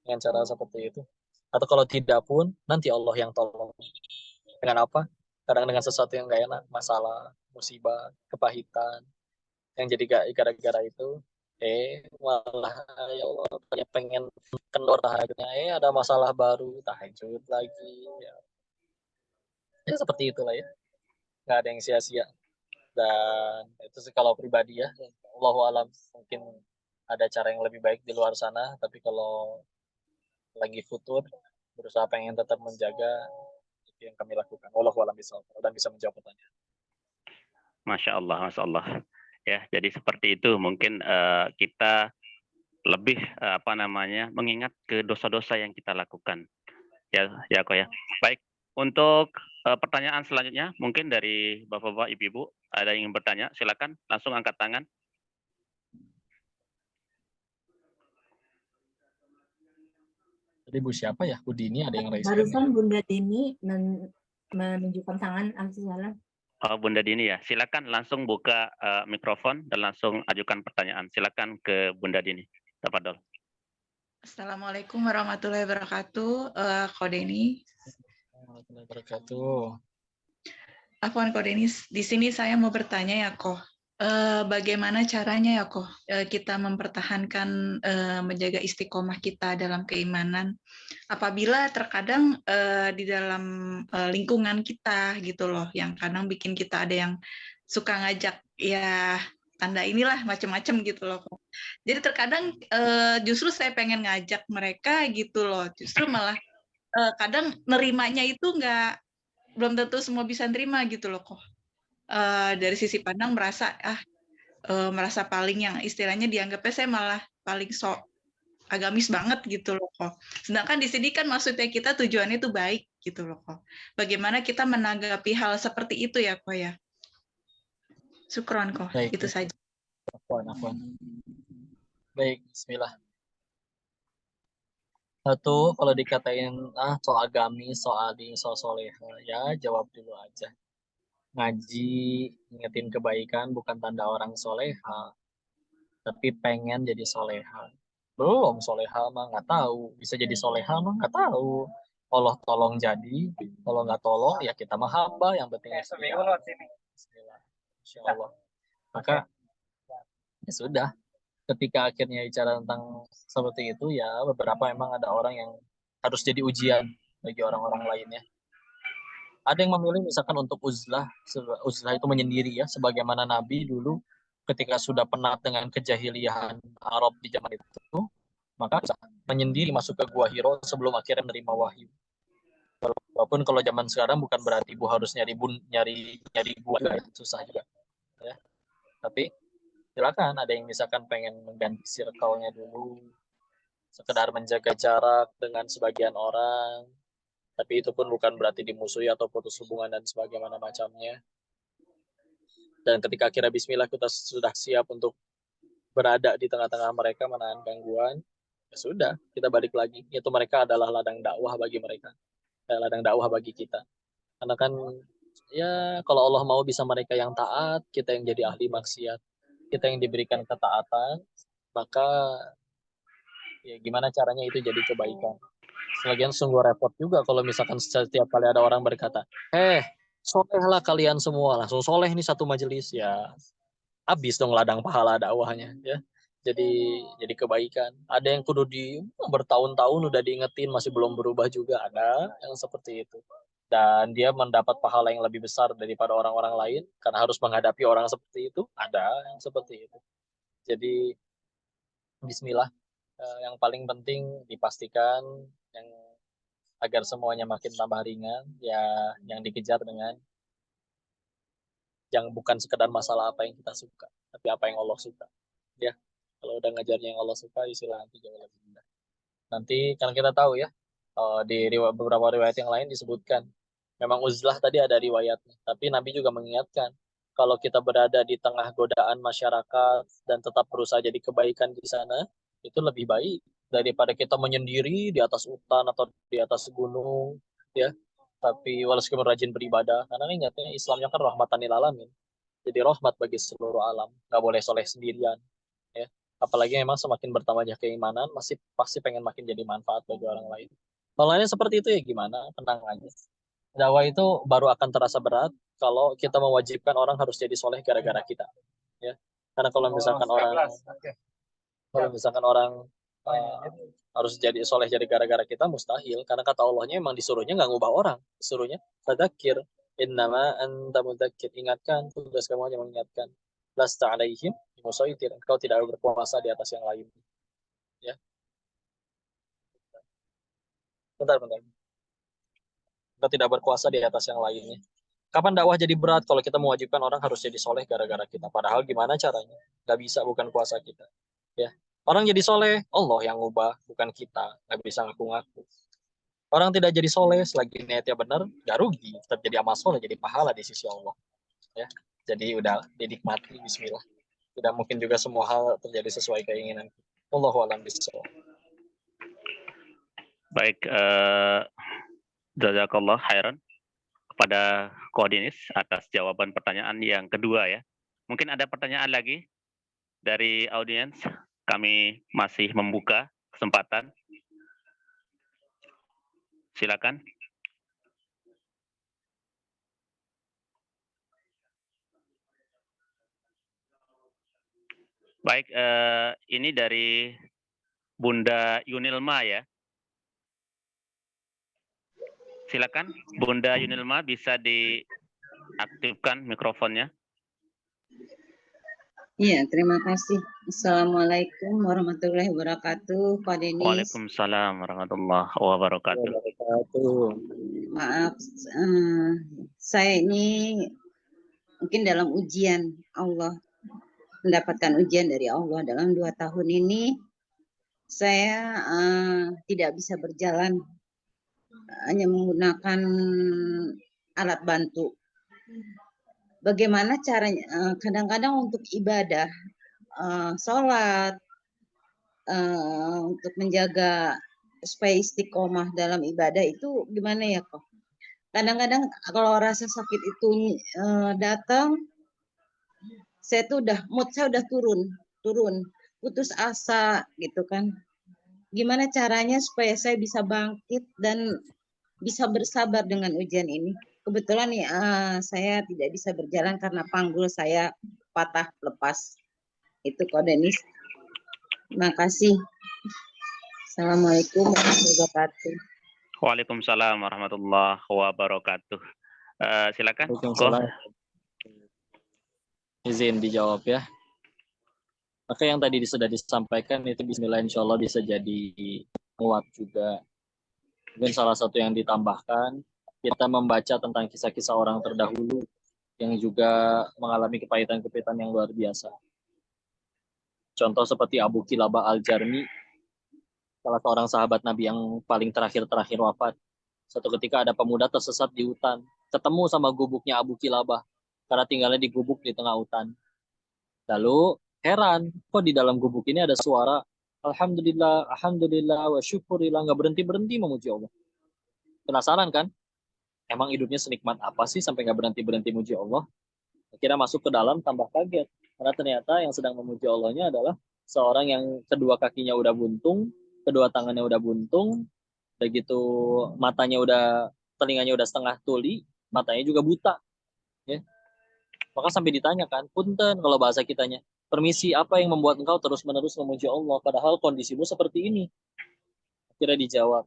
dengan cara seperti itu. Atau kalau tidak pun nanti Allah yang tolong. Dengan apa? Kadang dengan sesuatu yang gak enak, masalah, musibah, kepahitan, yang jadi gara-gara itu malah ya Allah pengen kendor tahajudnya, ada masalah baru, tahajud lagi ya. Ya seperti itulah ya, nggak ada yang sia-sia. Dan itu sih kalau pribadi ya, Allahu alam, mungkin ada cara yang lebih baik di luar sana, tapi kalau lagi futur berusaha pengen tetap menjaga, itu yang kami lakukan. Allahu alam bishawab, dan bisa menjawab pertanyaan. Masya Allah. Ya, jadi seperti itu mungkin kita lebih apa namanya mengingat ke dosa-dosa yang kita lakukan. Ya kok ya. Baik, untuk pertanyaan selanjutnya mungkin dari Bapak-bapak, Ibu-ibu ada yang ingin bertanya, silakan langsung angkat tangan. Jadi Bu siapa ya? Bu Dini ada yang raise hand. Barusan Bunda Dini menunjukkan tangan. Bunda Dini ya, silakan langsung buka mikrofon dan langsung ajukan pertanyaan. Silakan ke Bunda Dini. Tafadhol. Assalamualaikum warahmatullahi wabarakatuh. Ko Deni. Warahmatullahi wabarakatuh. Afwan Ko Deni, di sini saya mau bertanya ya Ko. Bagaimana caranya ya Ko kita mempertahankan menjaga istiqomah kita dalam keimanan apabila terkadang di dalam lingkungan kita gitu loh, yang kadang bikin kita ada yang suka ngajak ya tanda inilah macam-macam gitu loh kok. Jadi terkadang justru saya pengen ngajak mereka gitu loh, justru malah kadang nerimanya itu belum tentu semua bisa nerima gitu loh kok. Dari sisi pandang merasa paling yang istilahnya dianggapnya saya malah paling sok agamis banget gitu loh kok. Sedangkan di sini kan maksudnya kita tujuannya itu baik gitu loh kok. Bagaimana kita menanggapi hal seperti itu ya kok ya. Syukron kok, Baik, itu saja. Afwan. Baik, bismillah. Satu, kalau dikatain so agamis, so alim, so soleha, ya jawab dulu aja. Ngaji, ingetin kebaikan bukan tanda orang soleha, tapi pengen jadi soleha. Belum soleha mah nggak tahu, bisa jadi soleha mah nggak tahu. Allah tolong jadi, kalau nggak tolong ya kita mah hamba, yang penting Bismillah. Insya Allah. Maka ya sudah, ketika akhirnya bicara tentang seperti itu ya beberapa memang ada orang yang harus jadi ujian bagi orang-orang lainnya. Ada yang memilih misalkan untuk uzlah itu menyendiri ya, sebagaimana Nabi dulu ketika sudah penat dengan kejahiliahan Arab di zaman itu, maka menyendiri masuk ke Gua Hiro sebelum akhirnya menerima wahyu. Walaupun kalau zaman sekarang bukan berarti ibu harus nyari gua juga, itu susah juga ya. Tapi silakan, ada yang misalkan pengen mengganti circle-nya dulu, sekedar menjaga jarak dengan sebagian orang, tapi itu pun bukan berarti dimusuhi atau putus hubungan dan sebagaimana macamnya. Dan ketika akhirnya bismillah kita sudah siap untuk berada di tengah-tengah mereka, menahan gangguan, ya sudah, kita balik lagi. Itu mereka adalah ladang dakwah bagi mereka, ladang dakwah bagi kita. Karena kan ya kalau Allah mau bisa mereka yang taat, kita yang jadi ahli maksiat, kita yang diberikan ketaatan, maka ya gimana caranya itu jadi kebaikan. Sebagian sungguh repot juga kalau misalkan setiap kali ada orang berkata, solehlah kalian semua, langsung soleh nih satu majelis, ya habis dong ladang pahala dakwahnya ya. Jadi kebaikan. Ada yang kudu bertahun-tahun udah diingetin masih belum berubah juga, ada yang seperti itu. Dan dia mendapat pahala yang lebih besar daripada orang-orang lain karena harus menghadapi orang seperti itu, ada yang seperti itu. Jadi bismillah, yang paling penting dipastikan yang agar semuanya makin tambah ringan, ya yang dikejar dengan yang bukan sekedar masalah apa yang kita suka, tapi apa yang Allah suka. Ya, kalau udah ngajarnya yang Allah suka, istilah nanti jauh lebih mudah. Nanti karena kita tahu ya, di beberapa riwayat yang lain disebutkan, memang uzlah tadi ada riwayatnya, tapi Nabi juga mengingatkan, kalau kita berada di tengah godaan masyarakat dan tetap berusaha jadi kebaikan di sana, itu lebih baik daripada kita menyendiri di atas hutan atau di atas gunung, ya. Tapi walaupun rajin beribadah, karena ingatnya Islamnya kan rahmatan lil alamin, jadi rahmat bagi seluruh alam, nggak boleh soleh sendirian, ya. Apalagi memang semakin bertambahnya keimanan, masih pasti pengen makin jadi manfaat bagi orang lain. Kalau lainnya seperti itu ya gimana, tenang aja. Dakwah itu baru akan terasa berat kalau kita mewajibkan orang harus jadi soleh gara-gara kita, ya. Karena kalau misalkan orang harus jadi soleh jadi gara-gara kita, mustahil. Karena kata Allahnya emang disuruhnya nggak ngubah orang, disuruhnya fadzakir innama anta mudzakir, ingatkan, tugas kamu hanya mengingatkan. Lasta alaihim bimusaitir, engkau tidak berkuasa di atas yang lain, ya. Bentar. Kita tidak berkuasa di atas yang lainnya. Kapan dakwah jadi berat kalau kita mewajibkan orang harus jadi soleh gara-gara kita? Padahal gimana caranya? Gak bisa, bukan kuasa kita. Ya, orang jadi soleh, Allah yang ngubah, bukan kita. Gak bisa ngaku-ngaku. Orang tidak jadi soleh selagi niatnya benar, gak rugi. Tetap jadi amal soleh, jadi pahala di sisi Allah. Ya, jadi udah dinikmati, bismillah. Tidak mungkin juga semua hal terjadi sesuai keinginan. Allahu a'lam bishawab. Baik, jazakallah khairan kepada Koordinis atas jawaban pertanyaan yang kedua ya. Mungkin ada pertanyaan lagi dari audiens. Kami masih membuka kesempatan. Silakan. Baik, ini dari Bunda Yunilma ya. Silakan, Bunda Yunilma bisa diaktifkan mikrofonnya. Iya, terima kasih. Assalamualaikum warahmatullahi wabarakatuh, Pak Denis. Waalaikumsalam warahmatullahi wabarakatuh. Wabarakatuh. Maaf, saya ini mungkin dalam ujian Allah, mendapatkan ujian dari Allah dalam 2 tahun ini. Saya tidak bisa berjalan, hanya menggunakan alat bantu. Bagaimana caranya? Kadang-kadang untuk ibadah, sholat, untuk menjaga supaya istiqomah dalam ibadah itu gimana ya kok? Kadang-kadang kalau rasa sakit itu datang, saya tuh mood saya udah turun, putus asa gitu kan. Gimana caranya supaya saya bisa bangkit dan bisa bersabar dengan ujian ini? Kebetulan nih saya tidak bisa berjalan karena panggul saya patah lepas. Itu Kak Denis. Terima kasih. Assalamualaikum warahmatullahi wabarakatuh. Waalaikumsalam warahmatullahi wabarakatuh. Silakan. Waalaikumsalam. Izin dijawab ya. Maka yang tadi sudah disampaikan itu bismillah insya Allah bisa jadi menguat juga. Mungkin salah satu yang ditambahkan, kita membaca tentang kisah-kisah orang terdahulu yang juga mengalami kepahitan-kepahitan yang luar biasa. Contoh seperti Abu Kilabah Al-Jarmi, salah seorang sahabat Nabi yang paling terakhir wafat. Suatu ketika ada pemuda tersesat di hutan, ketemu sama gubuknya Abu Kilabah, karena tinggalnya di gubuk di tengah hutan. Lalu heran, kok di dalam gubuk ini ada suara Alhamdulillah, Alhamdulillah, wa syukurillah, nggak berhenti-berhenti memuji Allah. Penasaran kan? Emang hidupnya senikmat apa sih sampai nggak berhenti-berhenti memuji Allah? Akhirnya masuk ke dalam, tambah kaget. Karena ternyata yang sedang memuji Allahnya adalah seorang yang kedua kakinya udah buntung, kedua tangannya udah buntung, begitu telinganya udah setengah tuli, matanya juga buta. Ya. Maka sampai ditanyakan, punten kalau bahasa kitanya, permisi apa yang membuat engkau terus-menerus memuji Allah, padahal kondisimu seperti ini? Akhirnya dijawab,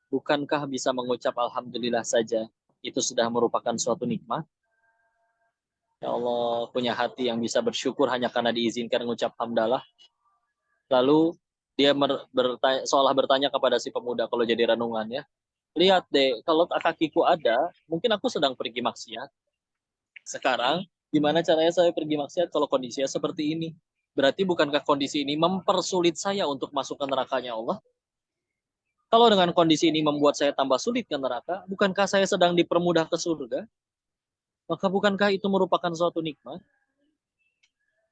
bukankah bisa mengucap Alhamdulillah saja, itu sudah merupakan suatu nikmat? Ya Allah, punya hati yang bisa bersyukur hanya karena diizinkan mengucap hamdalah. Lalu dia seolah bertanya kepada si pemuda kalau jadi renungannya, lihat deh, kalau kakiku ada, mungkin aku sedang pergi maksiat. Sekarang, gimana caranya saya pergi maksiat kalau kondisinya seperti ini? Berarti bukankah kondisi ini mempersulit saya untuk masuk ke nerakanya Allah? Kalau dengan kondisi ini membuat saya tambah sulit ke neraka, bukankah saya sedang dipermudah ke surga? Maka bukankah itu merupakan suatu nikmat?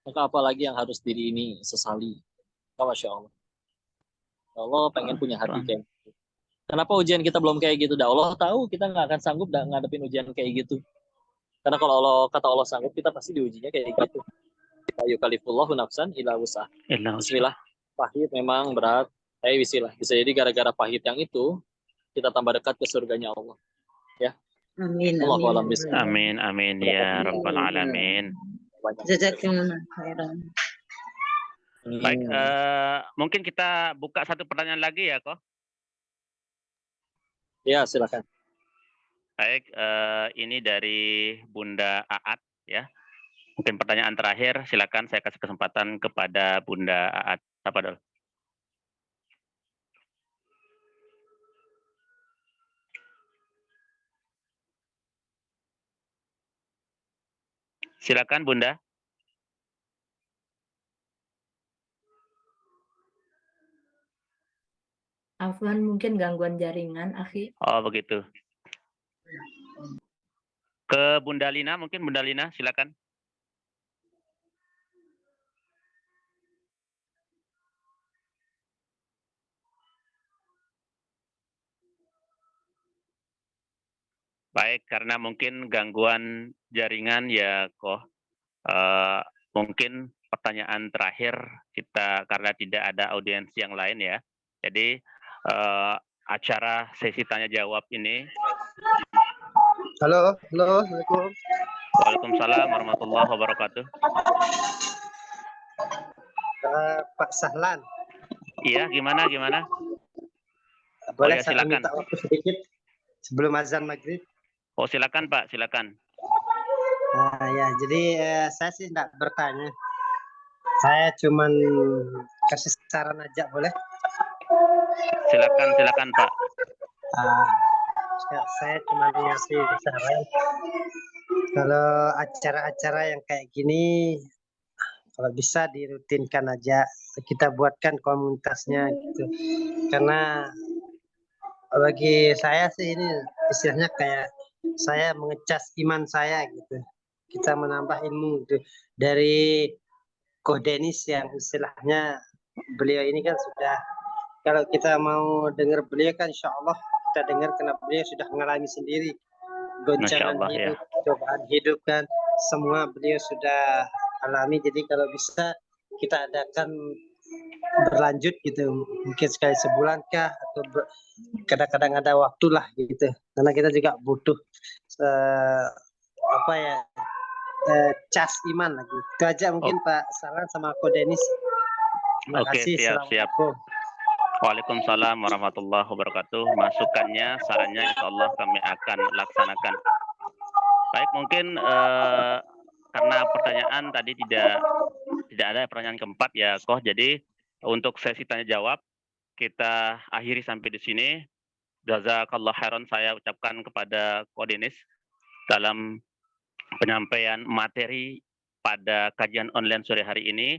Maka apalagi yang harus diri ini sesali? Masya Allah. Allah pengen punya hati kayak gitu. Kenapa ujian kita belum kayak gitu? Allah tahu kita nggak akan sanggup ngadepin ujian kayak gitu. Karena kalau kata Allah sanggup, kita pasti diujinya kayak gitu. Yukalifullahu nafsan illa wus'ah. Bismillah. Pahit memang berat. Tapi bismillah. Bisa jadi gara-gara pahit yang itu, kita tambah dekat ke surganya Allah. Ya. Amin. Amin, amin ya rabbal alamin. Jazakumullah khairan. Baik, mungkin kita buka satu pertanyaan lagi ya, kok? Ya, silakan. Baik, ini dari Bunda Aat ya. Mungkin pertanyaan terakhir, silakan saya kasih kesempatan kepada Bunda Aat. Apa dulu? Silakan Bunda. Afwan, mungkin gangguan jaringan, Akhi. Oh, begitu. Ke Bunda Lina, mungkin Bunda Lina, silakan. Baik, karena mungkin gangguan jaringan ya, kok. Mungkin pertanyaan terakhir kita karena tidak ada audiens yang lain ya. Jadi acara sesi tanya jawab ini. Halo, Assalamualaikum. Waalaikumsalam warahmatullahi wabarakatuh. Pak Sahlan. Iya, gimana? Boleh ya, saya silakan. minta waktu sedikit sebelum azan maghrib? Oh, silakan Pak, silakan. Ya, jadi saya sih tidak bertanya. Saya cuman kasih saran aja, boleh? Silakan Pak. Ah, saya cuma ngasih saran. Kalau acara-acara yang kayak gini, kalau bisa dirutinkan aja. Kita buatkan komunitasnya gitu. Karena bagi saya sih ini istilahnya kayak saya mengecas iman saya gitu. Kita menambah ilmu gitu. Dari Koh Denis yang istilahnya beliau ini kan sudah, kalau kita mau dengar beliau kan insya Allah kita dengar karena beliau sudah mengalami sendiri Masya goncangan Allah ya. hidup, cobaan hidup kan semua beliau sudah alami. Jadi kalau bisa kita adakan berlanjut gitu, mungkin sekali sebulan kah atau kadang-kadang ada waktu lah gitu, karena kita juga butuh apa ya, cas iman lagi. Itu aja mungkin Pak Saran sama Ko Denis. Terima Oke, kasih. siap. Assalamualaikum. Waalaikumsalam warahmatullahi wabarakatuh. Masukannya, sarannya insya Allah kami akan laksanakan. Baik, mungkin karena pertanyaan tadi tidak ada pertanyaan keempat ya, Koh. Jadi untuk sesi tanya jawab kita akhiri sampai di sini. Jazakallah khairan saya ucapkan kepada Ko Denis dalam penyampaian materi pada kajian online sore hari ini.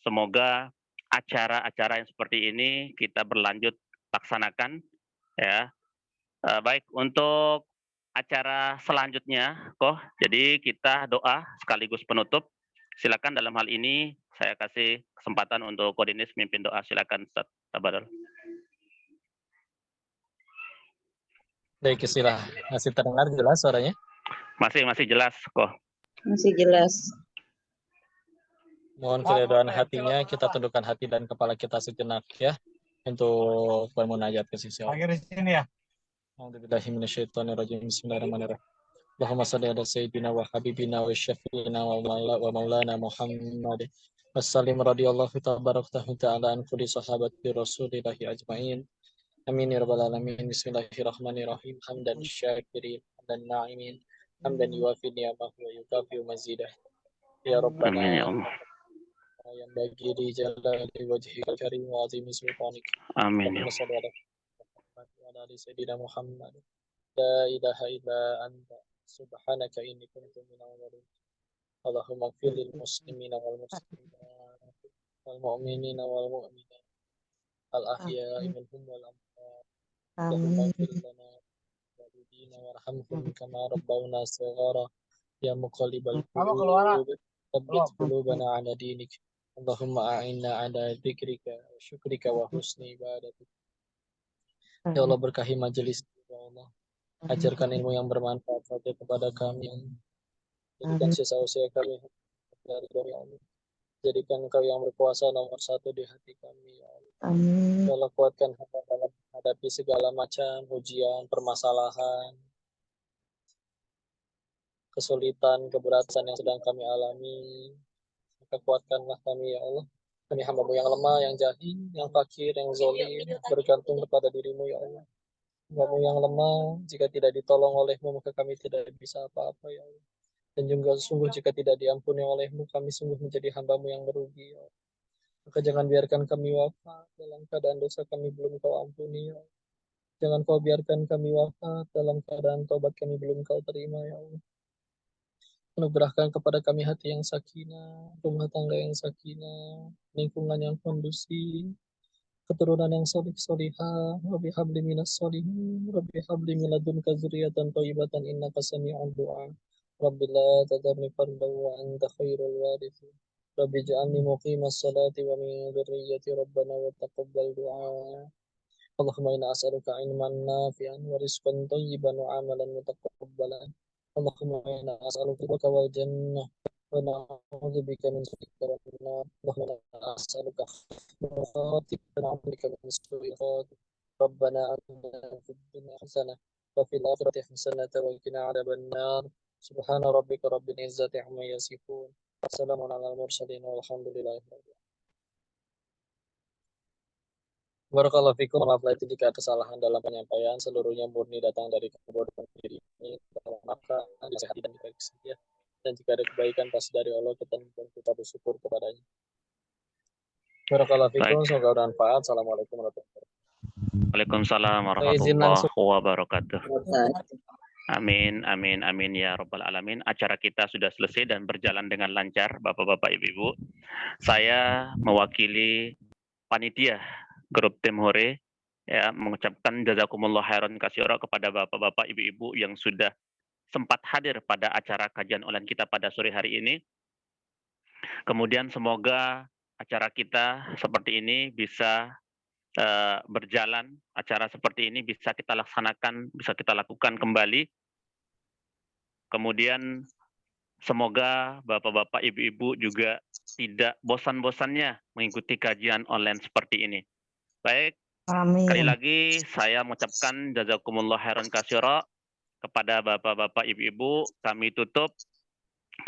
Semoga acara-acara yang seperti ini kita berlanjut laksanakan ya. Baik, untuk acara selanjutnya, Koh. Jadi kita doa sekaligus penutup. Silakan dalam hal ini saya kasih kesempatan untuk Ko Denis mimpin doa. Silakan Ustaz. Tabadol. Baik, istilah. Masih terdengar jelas suaranya? Masih jelas, Koh. Masih jelas. Mohon keridhaan hatinya, kita tundukkan hati dan kepala kita sejenak ya untuk bermunajat ke sisi Allah. Akhir di sini ya. A'udzubillahi minasyaitonirrajim. Bismillahirrahmanirrahim. Allahumma shalli ala sayyidina wa habibina wa syafiina wa maulana Muhammad. Wassalim radhiyallahu tabarakta ta'ala an kulli sahabati rasulillahi ajma'in. Amin ya rabbal alamin. Bismillahirrahmanirrahim. Hamdan syakirin, hamdan na'imin, hamdan yuwafi ni'amahu wa yukafi mazidah. Ya Rabbana. Amin ya Allah. yang bagi di jalan di wajhi karim wa azim sultanik. Amin ya Allah. Sayyidina Muhammad. La ilaha illa anta subhanaka inni kuntu minal zalimin. Allahumma ighfir lil muslimina wal muslimat wal mu'minina wal mu'minat al ahya'i minhum wal amwat. Allahumma ighfir lana walidina warhamhum kama rabbawna shighara. Ya muqallibal qulub tsabbit qulubana ala dinik. Allahumma a'inna ala dzikrika wa syukrika wa husni ibadatik. Ya Allah, berkahi majelis, ya Allah. Ajarkan ilmu yang bermanfaat saja kepada kami. Jadikan sisa usia kami dari Allah. Jadikan Engkau yang berkuasa nomor satu di hati kami, ya Allah. Ya Allah, kuatkan hamba dalam menghadapi segala macam ujian, permasalahan, kesulitan, keberatan yang sedang kami alami. Maka kuatkanlah kami, ya Allah. Kami hamba-Mu yang lemah, yang jahil, yang fakir, yang zalim, bergantung kepada diri-Mu, ya Allah. Hamba-Mu yang lemah, jika tidak ditolong oleh-Mu, maka kami tidak bisa apa-apa, ya Allah. Dan juga sungguh jika tidak diampuni oleh-Mu, kami sungguh menjadi hamba-Mu yang merugi, ya Allah. Maka jangan biarkan kami wafat dalam keadaan dosa kami belum Kau ampuni, ya Allah. Jangan Kau biarkan kami wafat dalam keadaan taubat kami belum Kau terima, ya Allah. Anugerahkan kepada kami hati yang sakinah, rumah tangga yang sakinah, lingkungan yang kondusif, keturunan yang solih-solihah. Rabbi habli minas solihin, Rabbi habli min ladunka dzurriyyatan thayyibatan innaka sami'ud du'a. Rabbi la tadharni fardan wa anta khairul warithin. Rabbi ij'alni muqimas salati wa min dzurriyyati rabbana wa taqabbal du'a. Allahumma inna as'aluka ilman nafi'an wa rizqan thayyiban wa amalan mutaqabbalan. Allahumma inna as'aluka wal jannah wa na'udzu bika min syarri an-nar. Allahumma inna as'aluka khawatimatan 'amalika min su'il khawatim. Rabbana atina fid dunya hasanah wa fil akhirati hasanah wa qina 'adzaban nar. Subhana rabbika rabbil izzati 'amma yasifun. Wassalamun 'alal mursalin walhamdulillahi rabbil alamin. Barakallahu fikum. Maaf lahir jika ada kesalahan dalam penyampaian, seluruhnya murni datang dari kebodohan diri ini. Maka disehati dan dibaik saja. dan jika ada kebaikan pasti dari Allah, kita bersyukur kepadanya. Barakallahu fikum, Baik. semoga bermanfaat. Assalamualaikum warahmatullahi wabarakatuh. Waalaikumsalam Izin langsung. warahmatullahi wabarakatuh. Amin, amin, amin ya Rabbal Alamin. Acara kita sudah selesai dan berjalan dengan lancar, Bapak-Bapak, Ibu-Ibu. Saya mewakili panitia grup tim Hore ya, mengucapkan jazakumullah khairan katsira kepada Bapak-Bapak, Ibu-Ibu yang sudah sempat hadir pada acara kajian online kita pada sore hari ini. Kemudian semoga acara kita seperti ini bisa berjalan, acara seperti ini bisa kita laksanakan, bisa kita lakukan kembali. Kemudian semoga Bapak-Bapak, Ibu-Ibu juga tidak bosan-bosannya mengikuti kajian online seperti ini. Baik, sekali lagi saya mengucapkan jazakumullah khairan katsira kepada Bapak-Bapak, Ibu-Ibu. Kami tutup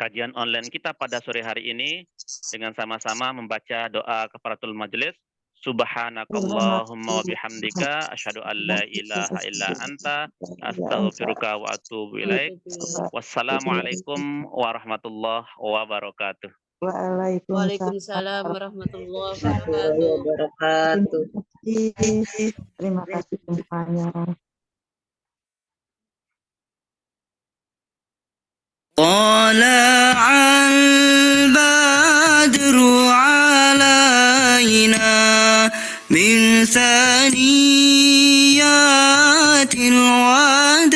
kajian online kita pada sore hari ini dengan sama-sama membaca doa kafaratul majelis. Subhanakallahumma wa bihamdika asyhadu an la ilaha illa anta astaghfiruka wa atubu ilaik. Wassalamualaikum warahmatullahi wabarakatuh. Waalaikumsalam warahmatullahi wabarakatuh. Terima kasih semuanya. طلع البدر علينا من ثنيات الوداع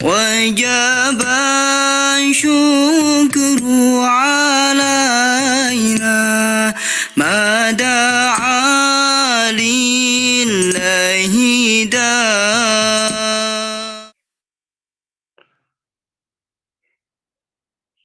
وجب الشكر علينا ما دعا لله داع